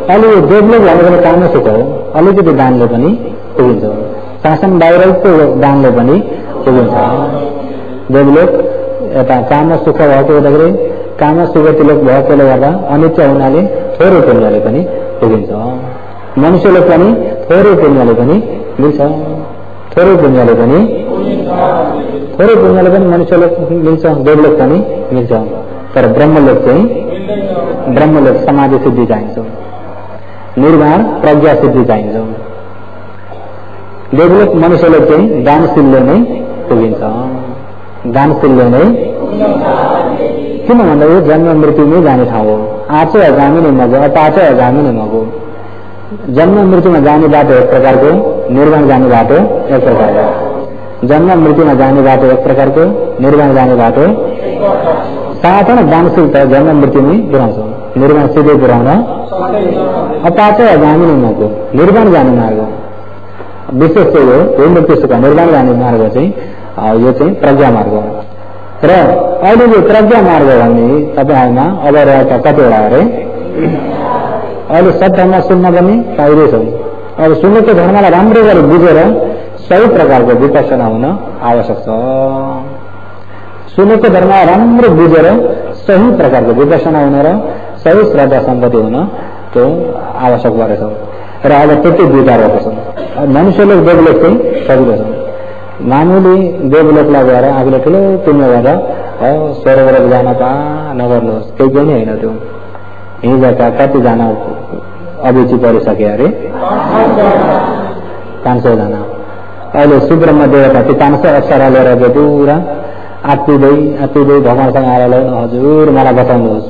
अहिले यो देवलोक भनेको काम सुख हो, अलिकति दानले पनि पुगिन्छ। शासन बाहिरको दानले पनि पुगिन्छ। देवलोक यता काम सुख भएको हुँदाखेरि काम सुगतिलोक भएकोले गर्दा अनित्य हुनाले थोरै पुण्यले पनि पुगिन्छ। मनुष्यलोक पनि थोरै पुण्यले पनि मिल्छ, थोरै पुण्यले पनि मनुष्यलोक मिल्छ, देवलोक पनि मिल्छ। तर ब्रह्मलोक चाहिँ ब्रह्मलोक समाधि सिद्धि चाहिन्छ, निर्वाण प्रज्ञा सिद्धि चाहिन्छ। देवलोक मनुष्यलोक चाहिँ दानशीलले नै पुगिन्छ, दानशीलले नै। किन भन्दा यो जन्म मृत्युमै जाने ठाउँ हो। आचो अगामी नै मगो, अपाचो अगामी नै मगो। जन्म मृत्युमा जाने बाटो एक प्रकारको, निर्वाण जाने बाटो एक प्रकारको। जन्म मृत्युमा जाने बाटो एक प्रकारको, निर्वाण जाने बाटो साधारण दानशील त जन्म मृत्युमै पुर्याउँछ, निर्वाण सिधै पुर्याउन अपाचो अगामी नै मगो। निर्वाण जाने मार्ग विशेष चाहिँ हो, यो मृत्यु सुख निर्वाण जाने मार्ग चाहिँ यो चाहिँ प्रज्ञा मार्ग हो। र अहिले यो प्रज्ञा मार्ग भन्ने तपाईँहरूमा अब रहेका कतिवटा अरे अहिले सत्धर्म सुन्न पनि पाइरहेछौँ। अब सुन्नेको धर्मलाई राम्रो गरी बुझेर सही प्रकारको विपक्षना हुन आवश्यक छ। सुनेको धर्मलाई राम्रो बुझेर सही प्रकारको विपक्षना हुन र सही श्रद्धा सम्पत्ति हुन त्यो आवश्यक परेछ। र अब त्यति विचार भएको छ। मनुष्यले देवलोक चाहिँ सजिलो छ। मामुली देवलोकलाई गएर आफूले ठुलो पुण्य गरेर स्वर्गलोक जान नगर्नुहोस्, केही पनि होइन। त्यो हिजोका कतिजना अभिरुचि परिसके अरे 500 जना। अहिले सुब्रह्म देवता ती 500 अप्सरा लिएर पुरा आत्तिँदै भगवानसँग आएर हजुर मलाई बताउनुहोस्,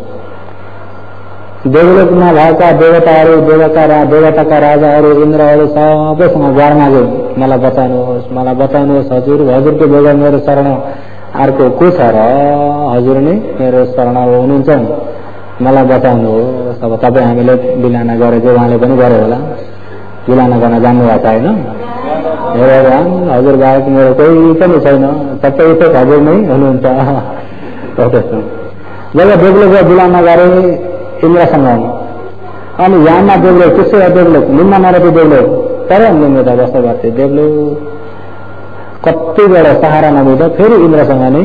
देवलोकमा भएका देवताहरू देवताका राजाहरू इन्द्रहरू सबैसँग गार मागे मलाई बताउनुहोस् हजुरको बेगर मेरो शरण अर्को को छ र हजुर नै मेरो शरण हुनुहुन्छ, मलाई बताउनुहोस्। अब तपाईँ हामीले बिलाना गरेको उहाँले पनि गरे होला, बिलाना गर्न जान्नु भएको होइन। भगवान हजुर बाहेक मेरो कोही पनि छैन, सबै त हजुर नै हुनुहुन्छ। जब देवलोक बिलाना गरे इन्द्रसँग, अनि याममा देवलोक त्यसै देवलोक निम्न नरकी देवलोक तर निम्नता जस्तो गर्थे देवलोक कति बेला सहारा नमिल्दा फेरि इन्द्रसँग नै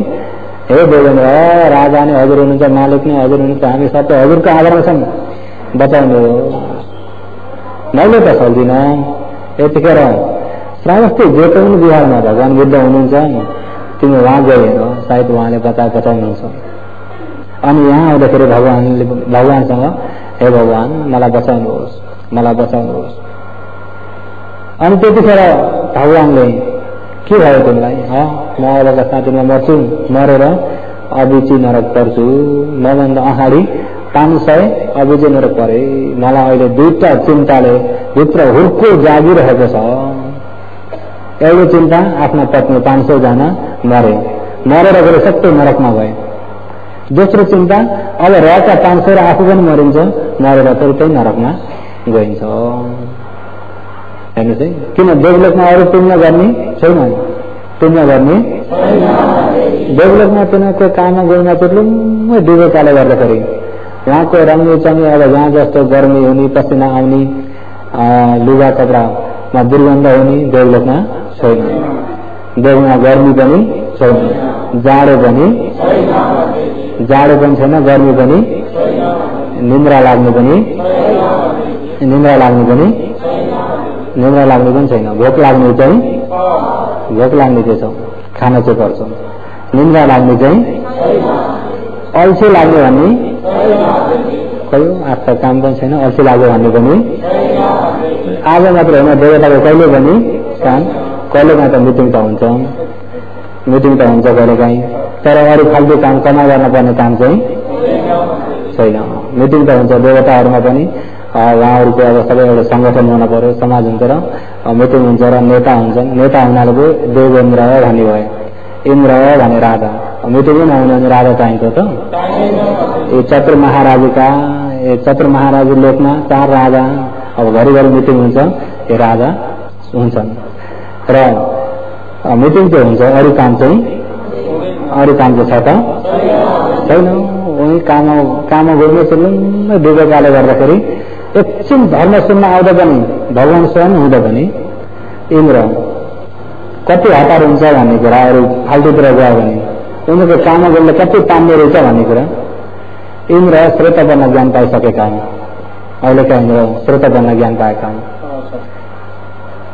हे देवेन्द्र राजा नै हजुर हुनुहुन्छ, मालिक नै हजुर हुनुहुन्छ, हामी सबै हजुरको आदरमा छौँ, बचाउनु। मैले त सक्दिन। यतिखेर श्रावस्ती जेतौन बिहारमा भगवान बुद्ध हुनुहुन्छ, तिमी उहाँ गएर सायद उहाँले बताउनुहुन्छ। अनि यहाँ आउँदाखेरि भगवानसँग हे भगवान मलाई बचाउनुहोस्। अनि त्यतिखेर भगवानले के भयो तिमीलाई? म अबका साथीमा मर्छु, मरेर अभिची नरक पर्छु। मभन्दा अगाडि 500 अभिची नरक परे। मलाई अहिले 2टा चिन्ताले भित्र हुर्को जागिरहेको छ। एउटा चिन्ता आफ्ना पत्नी 500 जना मरेर गएर सबै नरकमा गए। दोस्रो चिन्ता अब रहेका 500 र आफू पनि मरिन्छ, मरेर फेरि त्यही नरकमा गइन्छ। हेर्नुहोस् है, किन देवलोकमा अरू पुण्य गर्ने छैन, देवलोकमा पुण्यको काम गइमा चुट्लुम्मै डुबेकाले गर्दाखेरि उहाँको रङ्गी चङ्गी अब यहाँ जस्तो गर्मी हुने, पसिना आउने, लुगा कपडामा दुर्गन्ध हुने देवलोकमा छैन। देवमा गर्मी पनि छैन, जाडो पनि छैन, गर्मी पनि, निन्द्रा लाग्ने पनि छैन। भोक लाग्ने चाहिँ छ, खान चाहिँ पर्छ। निन्द्रा लाग्ने चाहिँ, अल्छी लाग्ने भन्ने कहिले आज त काम पनि छैन, अल्छी लाग्यो भन्ने पनि आज मात्र होइन, देवताको कहिले पनि काम, कहिलेकाहीँ त मिटिङ त हुन्छ कहिलेकाहीँ, तर अरू फाल्तु काम कमा गर्न पर्ने काम चाहिँ छैन। मिटिङ त हुन्छ देवताहरूमा पनि, उहाँहरूको अब सबै एउटा सङ्गठन हुन पर्यो, समाज हुन्छ र मिटिङ हुन्छ र नेता हुन्छन्। नेता हुनाले पो देवेन्द्र भन्ने भयो, इन्द्र भने राजा। मिटिङै नहुने भने राजा चाहिन्छ त। यो चतुर महाराजी लोकमा 4 राजा, अब घरिघरि मिटिङ हुन्छ, यो राजा हुन्छन् र मिटिङ चाहिँ हुन्छ। अरू काम चाहिँ छ त छैन। उही काम गर्ने चुल्लुम्मै डुबेकाले गर्दाखेरि एकछिन धर्म सुन्न आउँदा पनि भगवान स्वयं हुँदा पनि इन्द्र कति हतार हुन्छ भन्ने कुरा अरू फाल्टुतिर गयो भने उनीहरूको कामले कति तान्ने रहेछ भन्ने कुरा इन्द्र श्रोतपन्न ज्ञान पाइसकेका हुन् अहिलेका इन्द्र श्रोतपन्न ज्ञान पाएका हुन्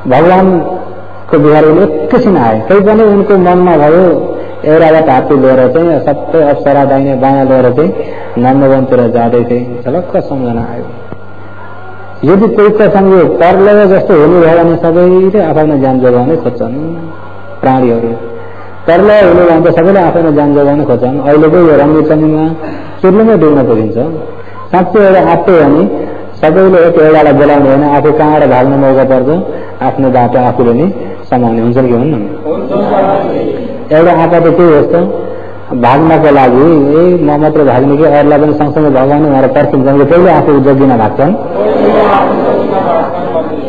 भगवानको बिहारले एकैछिन आए तै पनि उनको मनमा भयो एउटाबाट हात्ती लिएर चाहिँ सबै अप्सरा दाहिने बायाँ लिएर चाहिँ नन्दवनतिर जाँदै थिए झलक्क सम्झना आयो यदि कोही प्रसंग परलय जस्तो हुने भयो भने सबैले आफ्नो ज्यान जोगाउनै खोज्छन् प्राणीहरू परलय हुने भने त सबैले आफ्नो ज्यान जोगाउन खोज्छन् अहिलेको यो रङ्गीचनीमा चुर्लुमै डुब्न पुगिन्छ साँच्चै एउटा आत्तै हो भने सबैले एक एउटालाई बोलाउने होइन आफू कहाँबाट भाग्न मौका पर्छ आफ्नो बाटो आफूले नै समाउने हुन्छ कि हुन्न एउटा आँपा त के जस्तो भाग्नको लागि म मात्र भाग्ने कि अरूलाई पनि सँगसँगै भगवान उहाँहरू पर्खिन्छन् कि पहिले आफू जोगिन भाग्छन्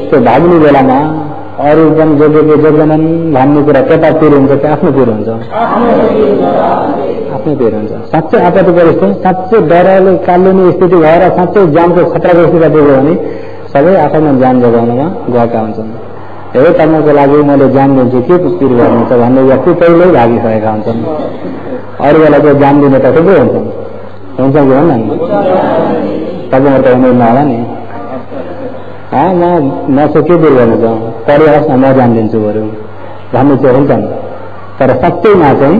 त्यो भाग्ने बेलामा अरू पनि जोगेको जोग्दैनन् भन्ने कुरा केटा पिर हुन्छ कि आफ्नो पिर हुन्छ आफ्नै पिर हुन्छ साँच्चै आपत्ति परिस्थिति साँच्चै डरले कालिने स्थिति भएर साँच्चै ज्यानको खतराको स्थिति पुग्यो भने सबै आफ्नो ज्यान जोगाउनमा गएका हुन्छन् हे कर्मको लागि मैले ज्यान दिन्छु के पिर गर्नुहुन्छ भन्ने व्यक्ति पहिल्यै भागिसकेका हुन्छन् अरू बेला चाहिँ ज्यान दिने त थुप्रै हुन्छन् हुन्छ कि भन्नु तपाईँहरू त हुँदैन होला नि म चाहिँ के पिर गर्नु छ परिहास न म ज्यान दिन्छु बरु भन्ने चाहिँ हुन्छन् तर सत्यमा चाहिँ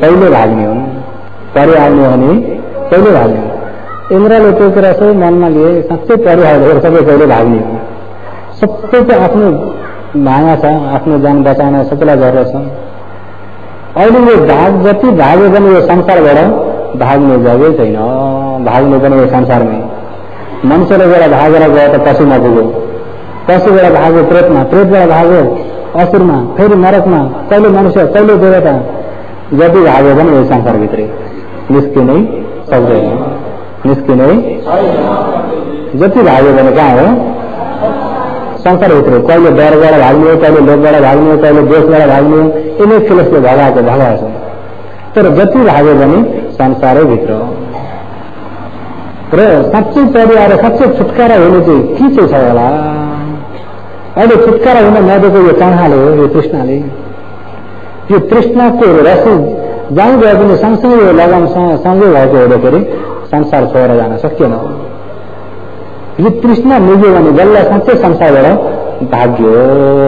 पहिले भाग्ने हुन् परिहाल्ने हो भने पहिले भाग्ने इन्द्रले त्यो कुरा चाहिँ मनमा लिए साँच्चै परिहालेर सबै पहिले भाग्ने हो सबैको आफ्नो माया छ आफ्नो ज्यान बचाउन सबैलाई गरेर छ अहिले यो भाग जति भाग्यो पनि यो संसारबाट भाग्ने जग्गै छैन भाग्ने पनि यो संसारमै मनुष्यले गएर भागेर गयो त पशुमा पुग्यो पशुबाट भाग्यो प्रेतमा प्रेतबाट भाग्यो असुरमा फेरि नरकमा कहिले मनुष्य कहिले देवता जति भाग्यो पनि यो संसारभित्रै निस्किनै सक्दैन निस्किनै जति भाग्यो भने कहाँ हो संसारभित्र कहिले डरबाट भाग्ने कहिले लोभबाट भाग्ने कहिले देशबाट भाग्ने यिनै फिलसले भगाएको छ तर जति भाग्यो भने संसारै भित्र र साँच्चै परिवार साँच्चै छुटकारा हुने चाहिँ के चाहिँ छ होला अहिले छुटकारा हुन नदिएको यो तृष्णाले हो यो तृष्णाको रसी जहीँ गए पनि सँगसँगै यो लगामसँगै भएको हुँदाखेरि संसार छोडेर जान सकिएन यो तृष्णा मिल्यो भने जसलाई साँच्चै संसारबाट भाग्यो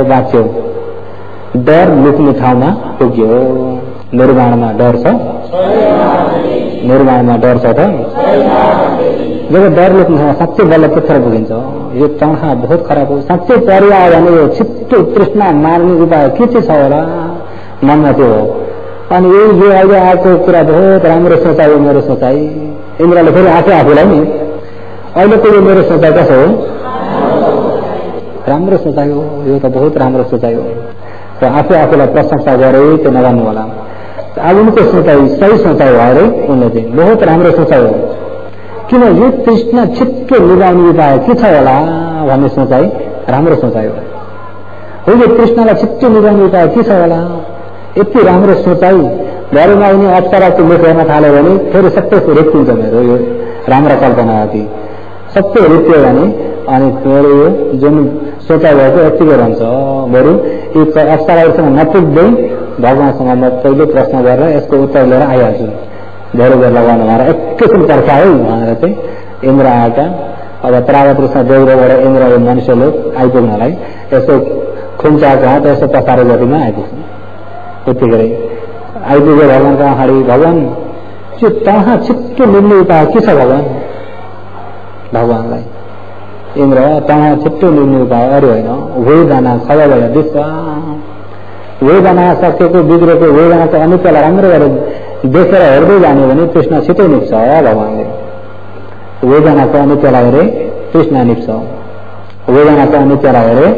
बाँच्यो डर लुक्ने ठाउँमा पुग्यो निर्माणमा डर छ निर्माणमा डर छ त जब डर लुक्ने ठाउँमा साँच्चै बल्ल त्यत्रो पुगिन्छ यो तणखा बहुत खराब हो साँच्चै परिवार भने यो छिट्टो तृष्णा मार्ने उपाय के चाहिँ छ होला मनमा त्यो हो अनि यो अहिले आएको कुरा बहुत राम्रो सोचाइ मेरो सोचाइ इन्द्रले फेरि आफूलाई नि अहिलेको यो मेरो सोचाइ कसो हो राम्रो सोचाइ हो यो त बहुत राम्रो सोचाइ हो र आफूलाई प्रशंसा गरे त्यो नगर्नु होला अब उनको सोचाइ सही सोचाइ हो अरे उनले चाहिँ बहुत राम्रो सोचाइ हो किन यो तृष्णा छिट्टो निभाउने उपाय के छ होला भन्ने सोचाइ राम्रो सोचाइ हो यो तृष्णालाई छिट्टो निभाउने उपाय के छ होला यति राम्रो सोचाइ घरमा आउने अप्सराको लेख गर्न थाल्यो भने फेरि सबै रेप्तिन्छ मेरो यो राम्रो कल्पना अति सबै रित्यो भने अनि मेरो यो जुन सोचाइ भएको यतिकै रहन्छ बरु यी अप्सराहरूसँग नपुग्दै भगवानसँग म पहिले प्रश्न गरेर यसको उत्तर लिएर आइहाल्छु धेरै बेर लगाउनु भएर एकैछिन पर्खा है भनेर चाहिँ इन्द्र आएका अब त्रावतृष्ण देउरोबाट इन्द्र मनुष्यले आइपुग्नलाई यसो खुम्चाएको हात यसो पसारे गतिमा आइपुग्छ त्यतिखेर आइपुग्यो भगवानको अगाडि भगवान त्यो तहाँ छिट्टो मिल्ने उपाय के छ भगवानलाई इन्द्र तहाँ छिट्टो मिल्ने उपाय अरू होइन वेदना खबर दिशा वेदना सकेको बिग्रेको वेदनाको अनित्यलाई राम्रो गरेर देखेर हेर्दै जाने भने तृष्णा छिटो निप्छ भगवानले वेदनाको अनित्यलाई हेरे तृष्णा निप्छ वेदनाको अनित्यलाई हेरे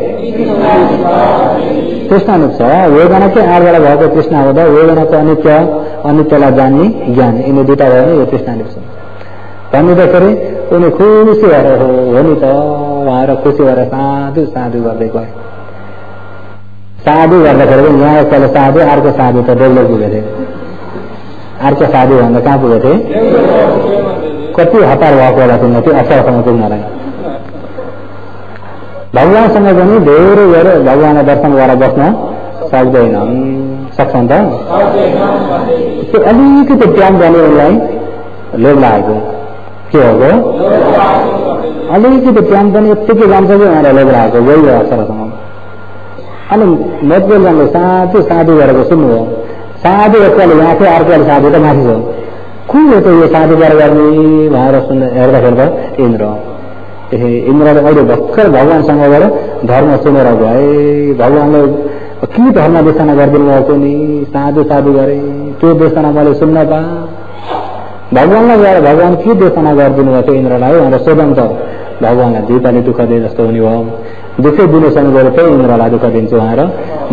तृष्णा निप्छ वेदनाकै आडबाट भएको तृष्णा हुँदा वेदनाको अनित्यलाई जान्ने ज्ञान यिनी दुईटा भयो भने यो तृष्णा निप्छ भन्दाखेरि उनी खुसी भएर हो नि त उहाँहरू खुसी भएर साधु गर्दै गए साधु गर्दाखेरि पनि यहाँ एकपल्ट साधु अर्को साधु त डोल्लो पुगेको थिए अर्को साधु भन्दा कहाँ पुगेको थिए कति हतार भएको होला तिमीलाई त्यो अप्सरासँग पुग्नलाई भगवानसँग पनि धेरै गएर भगवानलाई दर्शन गरेर बस्न सक्दैनन् सक्छन् त त्यो अलिकति ध्यान गर्नेलाई लोभ लागेको के हो अलिकति ध्यान पनि यत्तिकै जान्छ कि उहाँलाई लोभ लागेको यही हो सरसम्म अनि मतबेलले साथी साथी गरेको सुन्नुभयो साधु एकले यहाँ थियो अर्कोले साधु त माथि छ को हो त यो साधु गरेर गर्ने भनेर हेर्दाखेरि त इन्द्र इन्द्रले अहिले भर्खर भगवानसँग गएर धर्म सुनेर गए भगवानले के धर्म देशना गरिदिनु भएको नि साधु साधु गरे त्यो देशना मैले सुन्न पा भगवानलाई गएर भगवान के देशना गरिदिनु भएको इन्द्रलाई भनेर सोधन त भगवानलाई दुईपाली दुःख दिए जस्तो हुने भयो दुःखै दिनेसँग गएर चाहिँ इन्द्रलाई दुःख दिन्छु भनेर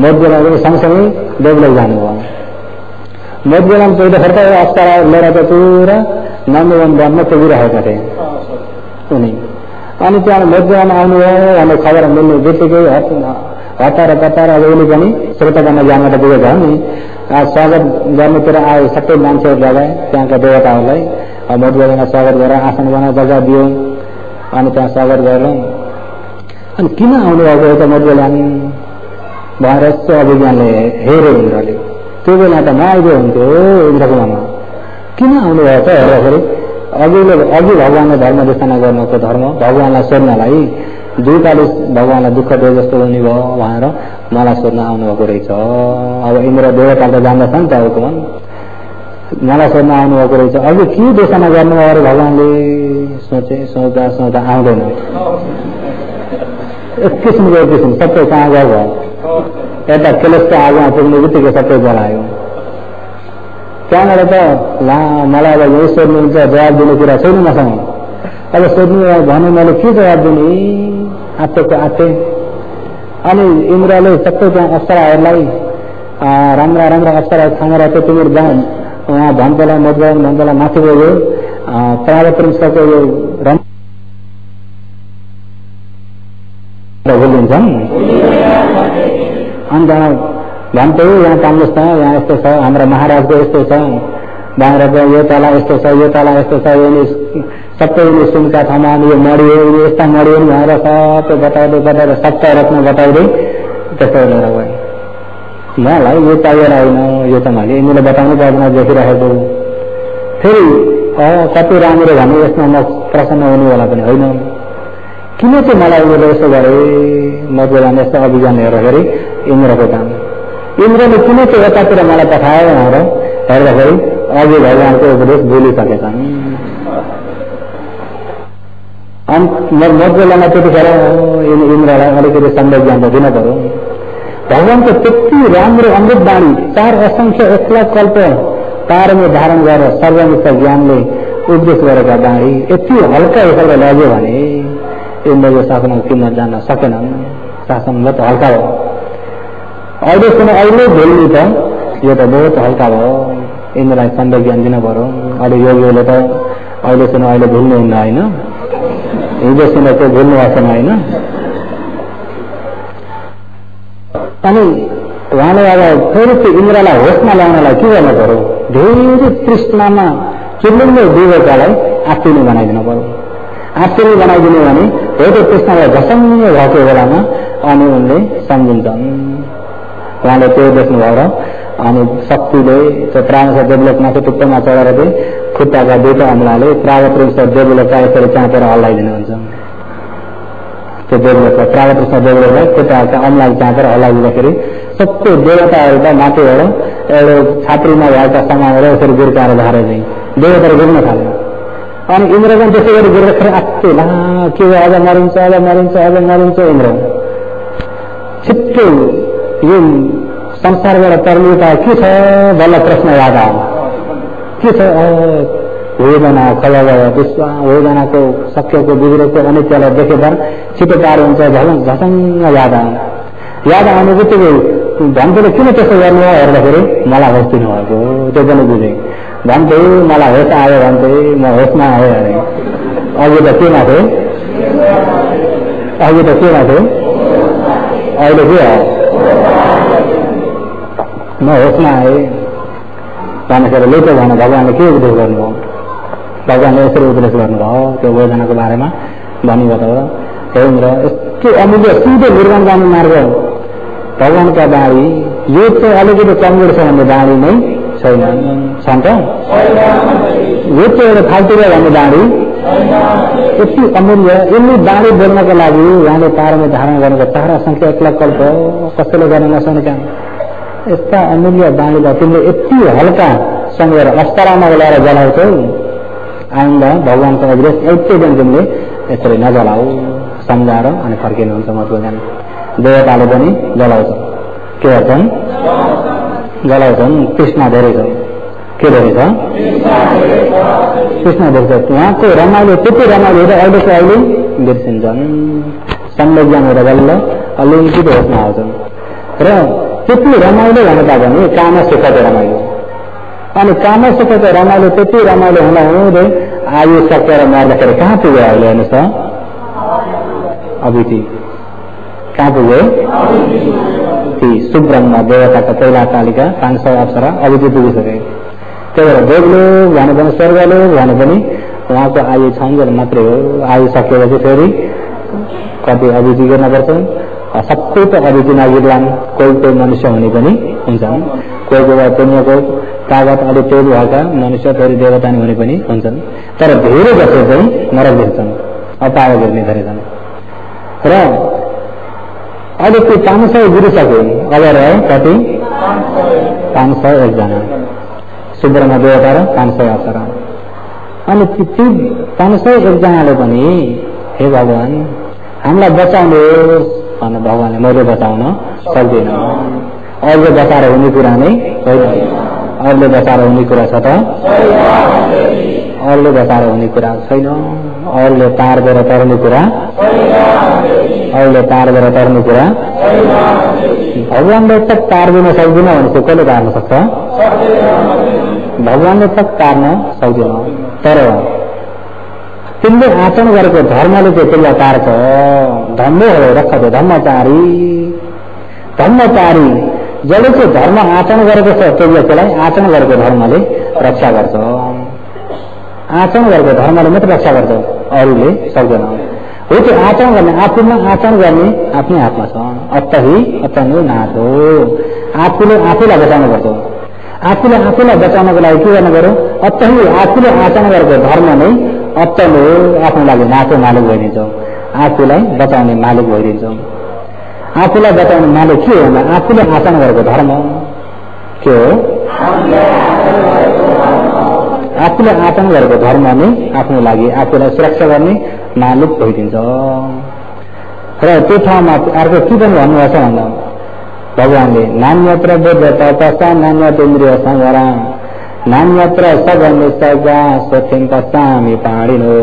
मधुबेलाले सँगसँगै देवलोक जानुभयो मधुबेलामा पहिलो खर्च अप्सरा लिएर त पुरा नम्बर 1 वनमा पुगिरहेका थिए उनी अनि त्यहाँ मधुबेलामा आउनुभयो भने खबर मिल्ने बित्तिकै हतार कतार अब उनी पनि श्रोता गर्न जान त पुगेका नि स्वागत गर्नुतिर आए सबै मान्छेहरू लगाए त्यहाँका देवताहरूलाई मधुबेलामा स्वागत गरेर आसन बनाएर जग्गा दियो अनि त्यहाँ स्वागत गरेर अनि किन आउनुभएको एउटा मधुबेला भनेर अभिज्ञानले हेऱ्यो इन्द्रले त्यो बेला त नआइदियो हुन्थ्यो इन्द्रको मनमा किन आउनुभयो त हेर्दाखेरि अघि भगवानले धर्म देशना गर्नुको धर्म भगवानलाई सोध्नलाई दुईपाली भगवानलाई दुःख दिए जस्तो हुने भयो भनेर मलाई सोध्न आउनुभएको रहेछ अब इन्द्र देवता त जान्दछ नि त अरूको मन मलाई सोध्न आउनुभएको रहेछ अघि के देशना गर्नुभयो अरे भगवानले सोच्दा सोच्दा आउँदैन एक किसिम सबै कहाँ गयो यता केलेसको आगोमा पुग्ने बित्तिकै सबै जलायो त्यहाँबाट त ला मलाई अब यही सोध्नुहुन्छ जवाब दिने कुरा छैन मसँग अब सोध्नु भने मैले के जवाब दिने आत्तेको आत्ते अनि इन्द्रले सबै त्यहाँ अप्सराहरूलाई राम्रा राम्रा अप्सराहरू खानेर चाहिँ तिमीहरू जाउँ उहाँ भन्देला मधुबेला माथि गयो प्रागपुंसको यो भुलिन्छन् अनि त्यहाँ भन्छ यहाँ पाउनुहोस् त यहाँ यस्तो छ हाम्रो महाराजको यस्तो छ बाहिरको यो तला यस्तो छ यो तला यस्तो छ यो सबै सुनका ठाउँमा यो मरियो यो यस्ता मरियो भनेर सबै बताउँदै सबै रत्न बताउँदै त्यस्तो लिएर गयो मलाई यो चाहिएर होइन यो त मैले यिनीहरूले बताउनु पर्दैन देखिरहेको फेरि कति राम्रो भने यसमा म प्रसन्न हुने होला पनि होइन किन चाहिँ मलाई उनीहरूले यसो गरे मधुबेलाले यस्तो अभिज्ञान हेर्दाखेरि इन्द्रको काम इन्द्रले किन चाहिँ यतातिर मलाई पठायो भनेर हेर्दाखेरि अघि भगवानको उपदेश भुलिसकेछन् अनि मधुबेलामा त्यतिखेर इन्द्रलाई अलिकति सन्देश ज्ञान दिन पर्यो भगवानको त्यति राम्रो अमृत बाणी 4 असंख्य 1 लाख कल्प पारमे धारण गरेर सर्वनिष्ठ ज्ञानले उपदेश गरेका बाणी यति हल्का हिसाबले लग्यो भने इन्द्रको शासनको किम्मत जान्न सकेनन् शासनले त हल्का हो अहिले भुल्नु त यो त बहुत हल्का भयो इन्द्रलाई सन्देश ज्ञान दिन पर्यो अहिले योगीहरूले त अहिले भुल्नु हुन्न होइन हिजो सुनेको भुल्नु आएन होइन अनि उहाँले अब फेरि त्यो इन्द्रलाई होसमा ल्याउनलाई के गर्नु पर्यो धेरै तृष्णामा चिल्लिँदै डुबेकालाई आत्तिनी बनाइदिनु पर्यो आश्चर्य बनाइदिने भने धेरै तृष्णालाई झसङ्ग भएको बेलामा अनि उनले सम्झिन्छन् उहाँले त्यो देख्नुभयो र अनि शक्तिले त्यो प्राणेश्वर देवलोकमा चाहिँ टुप्पोमा चढेर चाहिँ खुट्टाका दुईटा अमलाले प्रागपुंसर देवलोकका यसरी चाँपेर हल्लाइदिनुहुन्छ त्यो देवलोकलाई प्रागपुंसर देवलोकलाई खुट्टाका अमलाले चाँपेर हल्लाइदिँदाखेरि सबै देवताहरू त माथिबाट एउटा छात्रीमा भएका सामानहरू यसरी गुर्काएर झारे चाहिँ देवताहरू गुर्न थाल्यो अनि इन्द्र पनि त्यसै गरी गुर्दाखेरि आत्ते ला के अझ मरिन्छ इन्द्र छिट्टै यो संसारबाट तर्लिएका के छ बल्ल प्रश्न याद आयो के छ वेदना खबर विश्व वेदनाको शक्यको बिग्रेको अनित्यलाई देखेर छिटो पार हुन्छ झसङ्ग याद आउनु बित्तिकै भन्थ्यो किन त्यसो गर्नु हेर्दाखेरि मलाई होस दिनु भएको त्यो पनि बुझेँ भन्थे मलाई होस आयो भन्थे म होसमा आएँ अरे अघि त केमा थिएँ अहिले के हो म होसमा आएँ भनेर लेखो भने भगवानले के उपदेश गर्नुभयो भगवानले यसरी उपदेश गर्नुभयो त्यो वेदनाको बारेमा भन्नुभयो हेरेर यस्तो अमूल्य सिधै निर्वाण गामी मार्ग भगवानका बाणी यो चाहिँ अलिकति कमजोर छ भन्ने बाणी नै छैन छन् त यो चाहिँ एउटा फाल्तु भन्ने बाणी यति अमूल्य यसले बाणी बोल्नको लागि उहाँले पारमा धारण गरेको तारा संख्या 1 लाख कल्प कसैले गर्न नसक्ने काम यस्ता अमूल्य बाणीलाई तिमीले यति हल्का सँगेर अस्तरामा बोलाएर जलाउँछौ आउँदा भगवानको अग्रेस एउटै दिन तिमीले यसरी नजलाऊ सम्झाएर अनि फर्किनुहुन्छ मधुवन देवताले पनि जलाउँछ के गर्छन् जलाउँछन् कृष्ण धेरै छ के धेरै छ कृष्ण धेरै छ उहाँको रमाइलो त्यति रमाइलो हुँदा अहिलेको अहिले बिर्सिन्छन् संवेज्ञान हुँदा बल्ल अलिकति होसमा आउँछन् र त्यति रमाइलो भने तापनि काम सुखको रमाइलो अनि काम सुखको रमाइलो त्यति रमाइलो हुँदा हुँदै आयु सकेर मर्दाखेरि कहाँ पुग्यो अहिले हेर्नुहोस् त अभिति कहाँ पुग्यो ती सुब्रह्म देवताका पहिला कालिका 500 अप्सरा अभिति पुगिसके त्यही भएर देवलोक भने पनि स्वर्गलोक भने पनि उहाँको आयु छन्जेल मात्रै हो आयु सकेपछि फेरि कति अभिति गर्नुपर्छ सबै त अभिति नगिर्लान् कोही मनुष्य हुने पनि हुन्छन् कोही बेला पुण्यको कागज अलि तेल भएका मनुष्य फेरि देवता हुने पनि हुन्छन् तर धेरै जसो चाहिँ नरक भेट्छन् अपाय गर्ने धेरै छन् र अहिले त्यो 500 गुरिसके अब रह्यो कति 501 जना सुब्रह्म देवता र 500 अप्सरा अनि ती 501 जनाले पनि हे भगवान हामीलाई बचाउनुहोस् भन्नु भगवानले मैले बचाउन सक्दिनँ अहिले बचाएर हुने कुरा नै होइन अहिले बचाएर हुने कुरा छ त अहिले बचाएर हुने कुरा छैन अहिले तारबाट तर्ने कुरा अहिले तारबाट तर्ने कुरा भगवानले त तार्दिन सक्दिन भनेपछि कसले तार्न सक्छ भगवानले त तार्न सक्दिन तर तिमीले आचरण गरेको धर्मले चाहिँ त्यसलाई तार्छ धर्म हो रक्षते धर्मचारी धर्मचारी जसले चाहिँ धर्म आचरण गरेको छ त्यसलाई आचरण गरेको धर्मले रक्षा गर्छ आचरण गरेको धर्मले मात्र रक्षा गर्छ अरूले सक्दैन हो त्यो आचरण गर्ने आफूमा आचरण गर्ने आफ्नै हातमा छ अत्तही अत्तनु नाथ हो आफूले आफूलाई बचाउनुपर्छ आफूले आफूलाई बचाउनको लागि के गर्नु पर्यो अत्तही आफूले आचरण गरेको धर्म नै अत्तनु आफ्नो लागि नाथो मालिक भइदिन्छ आफूलाई बचाउने मालिक भइदिन्छ आफूलाई बचाउने मालिक के हो भने आफूले आचरण गरेको धर्म के हो आफूले आचरण गरेको धर्म नै आफ्नो लागि आफूलाई सुरक्षा गर्ने मालिक भइदिन्छ र त्यो ठाउँमा अर्को के पनि भन्नुभएको छ भन्दा भगवानले नान्यत्र बुद्ध तपसा नान्यत्र इन्द्रिय संवरा नान्यत्र सगनिसगा स्वथिं पश्यामि पाणिनो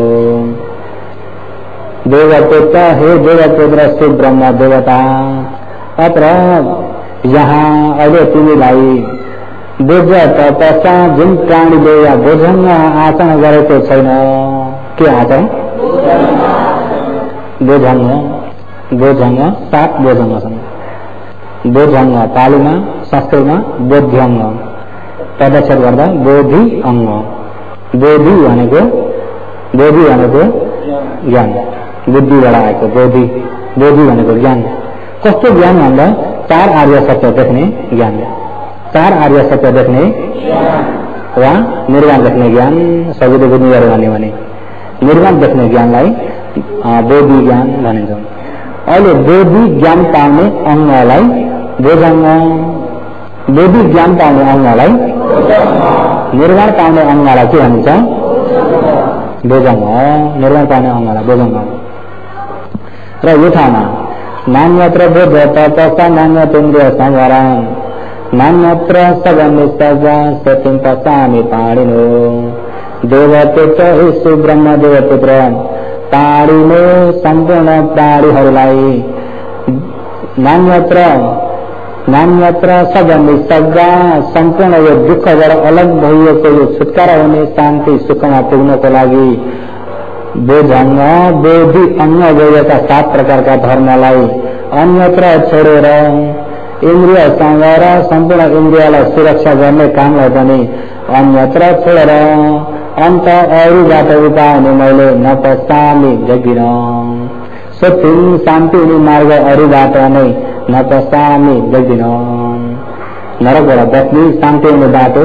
देवपुत्र हे देवपुत्र सुब्रह्म देवता अत्र यहाँ अहिले तिमीलाई बुझ तपसा जुन प्राणीले या बोझङ्ग आचरण गरेको छैन के आचरण बोझङ्ग 7 बोझङ्ग छन् बोझङ्ग पालीमा संस्कृतमा बोध्यङ्ग पदच्छेद गर्दा बोधि अङ्ग बोधि भनेको ज्ञान बुद्धिबाट आएको बोधि भनेको ज्ञान कस्तो ज्ञान भन्दा 4 आर्य सत्य देख्ने ज्ञान 4 आर्य सत्य देख्ने वा निर्वाण देख्ने ज्ञान सजिलो बुझ्ने गरे भने निर्वाण देख्ने ज्ञानलाई बोधि ज्ञान भनिन्छ अहिले बोधि ज्ञान पाउने अङ्गलाई बोधङ्ग बोधि ज्ञान पाउने अङ्गलाई निर्वाण पाउने अङ्गलाई के भनिन्छ बोधङ्ग निर्वाण पाउने अङ्गलाई बोधङ्ग र यो ठाउँमा नान्यत्र बोध तपसा नान्यत्र इन्द्रिय संवरा नान्यत्र सगनिसगा स्वथिं पश्यामि पाणिनो देवपुत्र हे सुब्रह्म देवपुत्र पाणिनो सम्पूर्ण प्राणीहरूलाई नान्यत्र सगनिसगा सम्पूर्ण यो दुःखबाट अलग भइएको यो छुटकारा हुने शान्ति सुखमा पुग्नको लागि बोधङ्ग बोधि अङ्ग गएका 7 प्रकारका धर्मलाई अन्यत्र छोडेर इन्द्रिय संवर सम्पूर्ण इन्द्रियलाई सुरक्षा गर्ने कामलाई पनि अन्यत्र छोडेर अन्त अरूबाट उपाउने मैले नपश्यामि देख्दिन स्वथिं शान्ति हुने मार्ग अरूबाट नै नपश्यामि देख्दिन नरकबाट बस्ने शान्ति हुने बाटो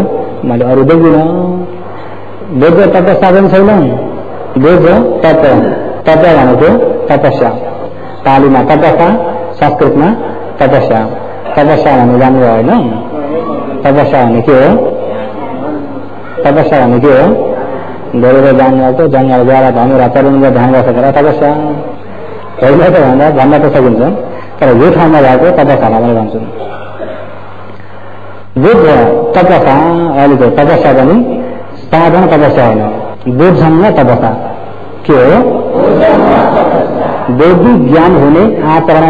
मैले अरू देख्दिनँ। बुद्ध तपस्या पनि छैन। बुद्ध तप भनेको तपस्या, पालीमा तपस्या, संस्कृतमा तपस्या। तपस्या भन्ने जान्नु होइन? तपस्या भने के हो? तपस्या भने के हो? धेरै जान्नु जङ्गल गएर धनुरा तरुणको ध्यान बसेर तपस्या होइन त भन्न त सकिन्छ, तर यो ठाउँमा भएको तपस्यालाई मैले भन्छु। बुद्ध तपस्या अहिलेको तपस्या पनि साधारण तपस्या होइन, बुद्धसँग तपस्या के हो? बौद्धिक ज्ञान हुने आचरण।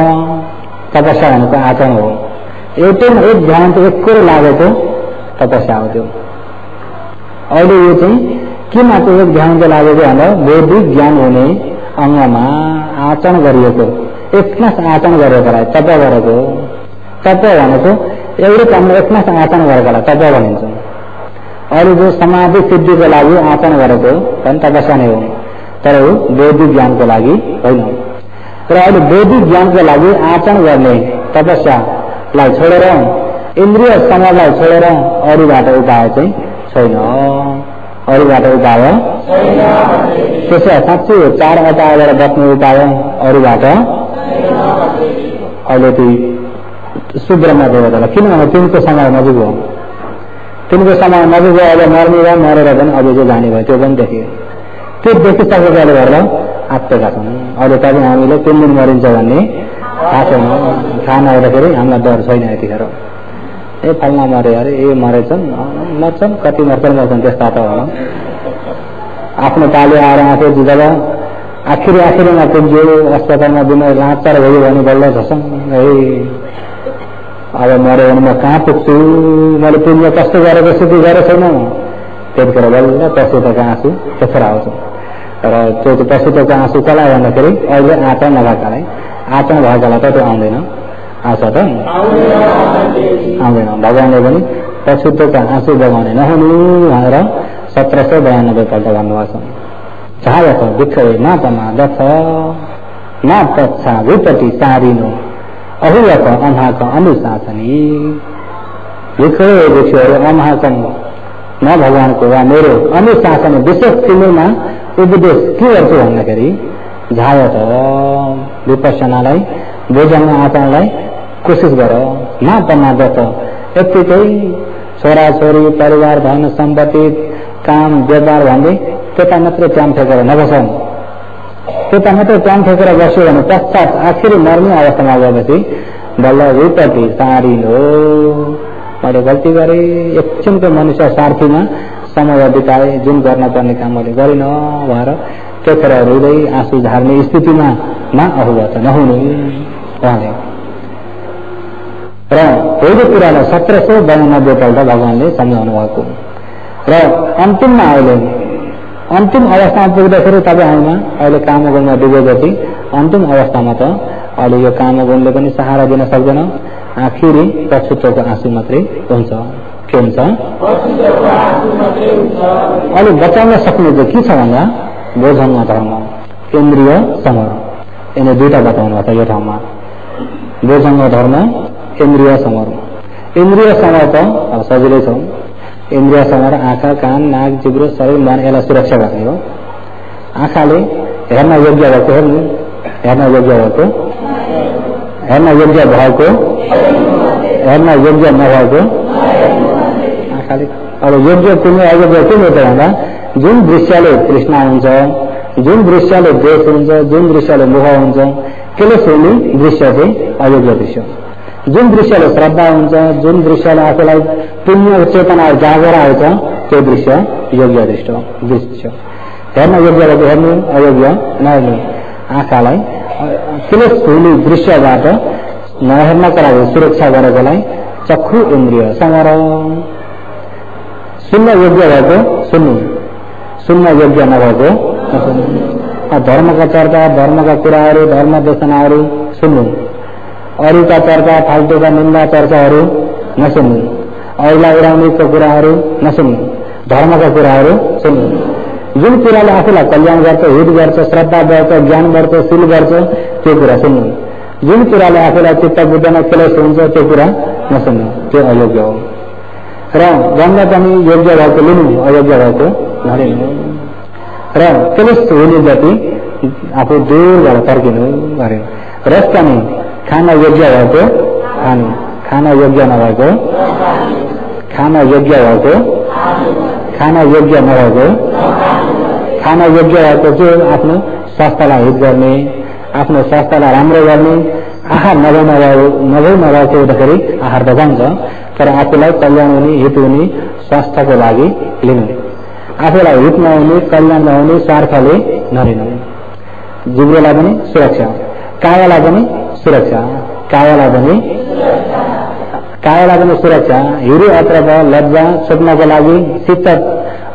तपस्या भनेको आचरण हो। एउटैमा एक ध्यान त एक कुरो लागेको तपस्या हो। त्यो अहिले यो चाहिँ किन त्यो एक ध्यान त लागेको भन्दा बौद्धिक ज्ञान हुने अङ्गमा आचरण गरिएको, एकनास आचरण गरेकोलाई तप गरेको। तप भनेको एउटै काममा एकनास आचरण गरेकोलाई तप भनिन्छ। अरू जो समाधि सिद्धिको लागि आचरण गरेको पनि तपस्या नै हो, तर बौद्धिक ज्ञानको लागि होइन। तर अहिले बौद्धिक ज्ञानको लागि आचरण गर्ने तपस्यालाई छोडेर, इन्द्रिय समूहलाई छोडेर अरूबाट उपाय चाहिँ छैन। अरूबाट उपाय त्यसै साँच्चै 4 अटाबाट बच्ने उपाय अरूबाट अहिले ती शुद्रमा देवतालाई, किनभने तिनको समय नजिक हो। तिनको समय नजिक हो। अब मर्ने र मरेर पनि अब जो जाने भयो त्यो पनि देखियो। त्यो देखिसकेकाले गर्दा आत्तेका छन्। अहिले तपाईँ हामीले 3 दिन मरिन्छ भन्ने थाहा छैन। थाहा नहुँदाखेरि हामीलाई डर छैन। यतिखेर ए फल्ना मरे अरे, ए मरेछन्, मर्छन्, कति मर्छन् त्यस्ता त होला। आफ्नो पाले आएर आफू जब आखिरीमा पुग्यो अस्पतालमा बिना लाचार भयो भने बल्ल झसङ है अब मऱ्यो भने म कहाँ पुग्छु, मैले पुण्य कस्तो गरेको सिद्धि गरेको छैन। त्यतिखेर बल्ल पछुतोको आँसु त्यसरी आउँछ। र त्यो पछुतोको आँसु कसलाई भन्दाखेरि अहिले आचरण नभएकालाई, आचरण भएकालाई त त्यो आउँदैन। आउँछ त आउँदैन। भगवानले पनि पछुतोको आँसु बगाउने नहुनु भनेर 1792 पल्ट भन्नुभएको छ। झायत विक्षय नापमा दक्ष न पच्छा विपटी सारिनु अहुवत अम्हाक अनुशासनी। विक्षय विक्षयहरू अम्हाकम न भगवानको वा मेरो अनुशासन विशेष तिमीमा उपदेश के गर्छु भन्दाखेरि झायत विपස්සनालाई, भोजन आचरणलाई कोसिस गर। नापमा दक्ष यत्तिकै छोराछोरी, परिवार, धन सम्पत्ति, काम, व्यापार भन्ने त्यता मात्रै ट्याम ठेकेर नबसौँ। त्यता मात्रै ट्याम ठेकेर बस्यो भने पश्चात आखिरी मर्ने अवस्थामा गएपछि बल्ल विपत्ति सारिलो मैले गल्ती गरेँ, एकछिनको मनुष्य स्वार्थीमा समय बिताए, जुन गर्न पर्ने काम मैले गरिनँ भएर त्यतिखेर हृदय आँसु झार्ने स्थितिमा अहुवत नहुनु उहाँले। र पहिलो कुरालाई 1792 पल्ट भगवानले सम्झाउनु भएको। र अन्तिममा अहिले अन्तिम अवस्थामा पुग्दाखेरि तपाईँहरूमा अहिले कामगुणमा डुबेपछि अन्तिम अवस्थामा त अहिले यो कामगुणले पनि सहारा दिन सक्दैन। आखिरी पछुतोको आँसु मात्रै हुन्छ। के हुन्छ? अहिले बचाउन सक्ने चाहिँ के छ भन्दा बोझनमा धर्म, इन्द्रिय समर, यिनी दुईटा बताउनु छ यो ठाउँमा। बोझनमा धर्म, इन्द्रिय समर। इन्द्रिय समर त अब सजिलै छ। इन्द्रिय समर आँखा, कान, नाक, जिब्रो, शरीर, मन यसलाई सुरक्षा गर्ने हो। आँखाले हेर्न योग्य भएको हेर्नु, हेर्न योग्य भएको, हेर्न योग्य भएको, हेर्न योग्य नभएको आँखाले। अब योग्य कुनै अयोग्य के हो त भन्दा जुन दृश्यले तृष्णा हुन्छ, जुन दृश्यले द्वेष हुन्छ, जुन दृश्यले मोह हुन्छ, त्यसले सोनी दृश्य चाहिँ अयोग्य दृश्य। जुन दृश्यले श्रद्धा हुन्छ, जुन दृश्यले आफूलाई पुण्य चेतना जागेर आउँछ त्यो दृश्य योग्य दृश्य। हेर्न योग्य भएको हेर्नु, अयोग्य नहेर्नु। आँखालाई त्यसले सोनी दृश्यबाट नहेर्नका लागि सुरक्षा गरेकोलाई चक्षु इन्द्रिय समर। सुन्न योग्य भएको सुन्नु, सुन्न योग्य नभएको नसुन्नु। धर्मका चर्चा, धर्मका कुराहरू, धर्म देशनाहरू सुन्नु। अरूका चर्चा, फाल्टुका निन्दा चर्चाहरू नसुन्नु। अरूलाई उडाउनेको कुराहरू नसुन्नु। धर्मका कुराहरू सुन्नु। जुन कुराले आफूलाई कल्याण गर्छ, हित गर्छ, श्रद्धा बढ्छ, ज्ञान बढ्छ, शील गर्छ त्यो कुरा सुन्नु। जुन कुराले आफूलाई चित्त बुझ्दैन, क्लेश हुन्छ त्यो कुरा नसुन्नु, त्यो अयोग्य हो। र गंगा पनि योग्य भएको लिनु, अयोग्य भएको नलिनु। र केवल हुने जति आफू दूरबाट फर्किनु गर्यो। रस पनि खान योग्य भएको खानु, खान योग्य नभएको खान योग्य भएको खान योग्य नभएको खान योग्य भएको चाहिँ आफ्नो स्वास्थ्यलाई हित गर्ने, आफ्नो स्वास्थ्यलाई राम्रो गर्ने आहार नभएको हुँदाखेरि आहार त जान्छ, तर आफूलाई कल्याण हुने हित हुने स्वास्थ्यको लागि लिनु, आफूलाई हित नहुने कल्याण नहुने स्वार्थले नलिनु। जिब्रोलाई पनि सुरक्षा, कायालाई पनि सुरक्षा, कायालाई पनि सुरक्षा, हिरो अत्रप लज्जा छोप्नको लागि, शीत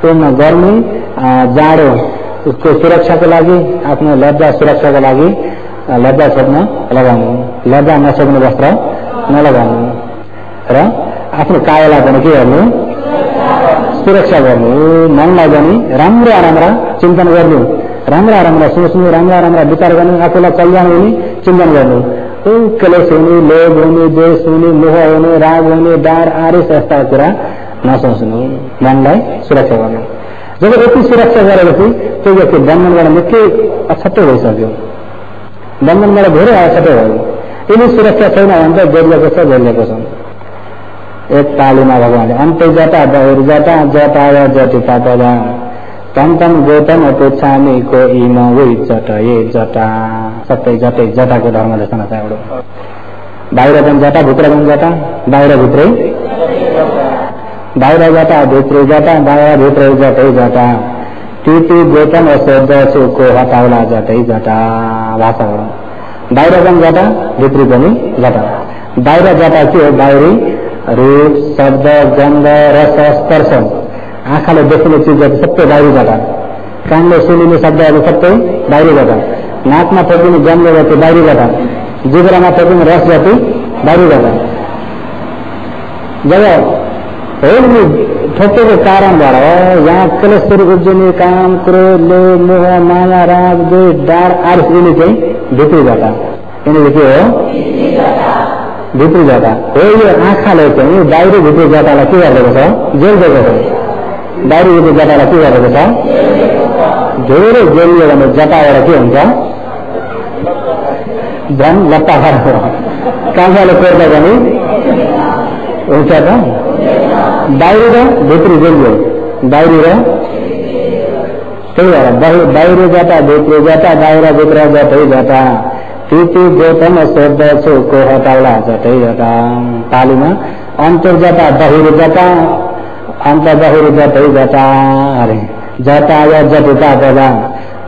पूर्ण गर्मी जाडो उसको सुरक्षाको लागि, आफ्नो लज्जा सुरक्षाको लागि लज्जा छोप्न लगाउनु, लज्जा नछोप्ने वस्त्र नलगाउनु। र आफ्नो कायालाई पनि के गर्नु, सुरक्षा गर्नु। मनलाई पनि राम्रा चिन्तन गर्नु, राम्रा सोच्नु, राम्रा विचार गर्नु, आफूलाई कल्याण हुने चिन्तन गर्नु। क्लेश हुने, लोभ हुने, द्वेष हुने, मोह हुने, राग हुने, डार आरिस यस्ता कुरा नसोच्नु, मनलाई सुरक्षा गर्नु। जब यति सुरक्षा गरेपछि त्यो व्यक्ति बन्धनबाट निकै अछट्टै भइसक्यो, बन्धनबाट धेरै अछट्टै भयो। यदि सुरक्षा छैन भने त जोडिएको छ। एक तालीमा भगवानले अन्त्य जटा बहिर जटा जटाय जटिता पदा तम तम गौतम पुच्छामी को इम वही जट ये जटा सबै जटै जटाको धर्म देखाउन चाहेको। बाहिर पनि जटा, भित्र पनि जटा, बाहिर भित्रै बाहिर जटा, भित्रै जटा, बाहिर भित्रै जटै जटा, ती गौतम शब्द को हटाउला जटै जटा भाषा हो। बाहिर पनि जटा, भित्री पनि जटा। बाहिर जटा के हो? बाहिरी रूप, शब्द, गन्ध, रस, स्पर्श, आँखाले देखिने चिजहरू सबै बाहिरी जटा, कानले सुनिने शब्दहरू सबै बाहिरी जटा, नाकमा ठोकिने गन्ध जति बाहिरी जटा, जिब्रामा ठोकिने रस जति बाहिरी जटा। जब होली ठोकेको कारणबाट यहाँ क्लेशहरू उब्जिने काम, क्रोध, लोभ, मोह, माया, राग, द्वेष, डार आरिस यिनी चाहिँ भित्री जटा। यिनीहरू के हो? भित्री जटा हो। यो आँखाले चाहिँ बाहिरी भित्री जटालाई के गरिदिएको छ? जेलिदिएको छ। बाहिरी भित्री जटालाई के गरिदिएको छ? धेरै जेलियो भने जटाबाट के हुन्छ? झन् लत्ता फरक हो। कान्छाले कोर्दा पनि हुन्छ त? बाहिरी र भित्री जेलियो, बाहिरी र त्यही भएर बाहिरी जटा, भित्री जटा, बाहिर भित्र जटै जटा, ती गौतम शब्द छु को हटाउला जटै जटा। पालीमा अन्तर जटा बहिर जटा, अन्त बहिर जटै जटा अरे जटाय जटिता पदा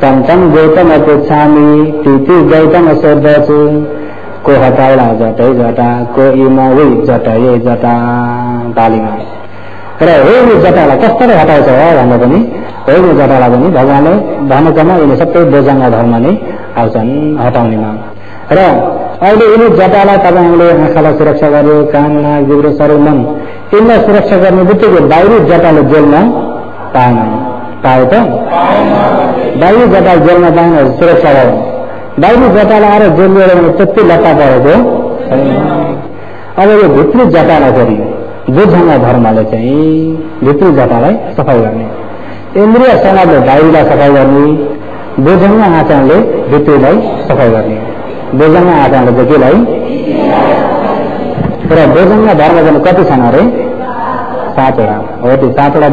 तम तम गौतम पुच्छामी ती गौतम शब्द छु को हटाउला जटै जटा, को इमा वी जटै जटा। पालीमा र होली जटालाई कसरी हटाउँछ भन्दा पनि होली जटालाई पनि भगवानले भनेकोमा यिनी सबै बोजाङ्ग धर्म नै आउँछन् हटाउनेमा। र अहिले यिनी जटालाई तपाईँहरूले आँखालाई सुरक्षा गर्यो, कान, नाक, जिब्रो, शरीर, मन यिनलाई सुरक्षा गर्ने बित्तिकै बाहिरी जटाले जेल्न पाएन। पाए त? बाहिरी जटा जेल्न पाएन, सुरक्षा गर्यो। बाहिरी जटालाई आएर जेलियो भने त्यति लत्ता परेको। अब यो भित्री जटालाई फेरि बोझङ्ग धर्मले चाहिँ भित्री जटालाई सफाई गर्ने, इन्द्रिय समाजले बाहिरीलाई सफाई गर्ने, बोझङ्ग आचरणले भित्रीलाई सफाई गर्ने। बोझङ्ग आचरणले चाहिँ केलाई? र बोझङ्ग धर्म चाहिँ कति छन् अरे? 7 वटा हो। त्यो 7 वटा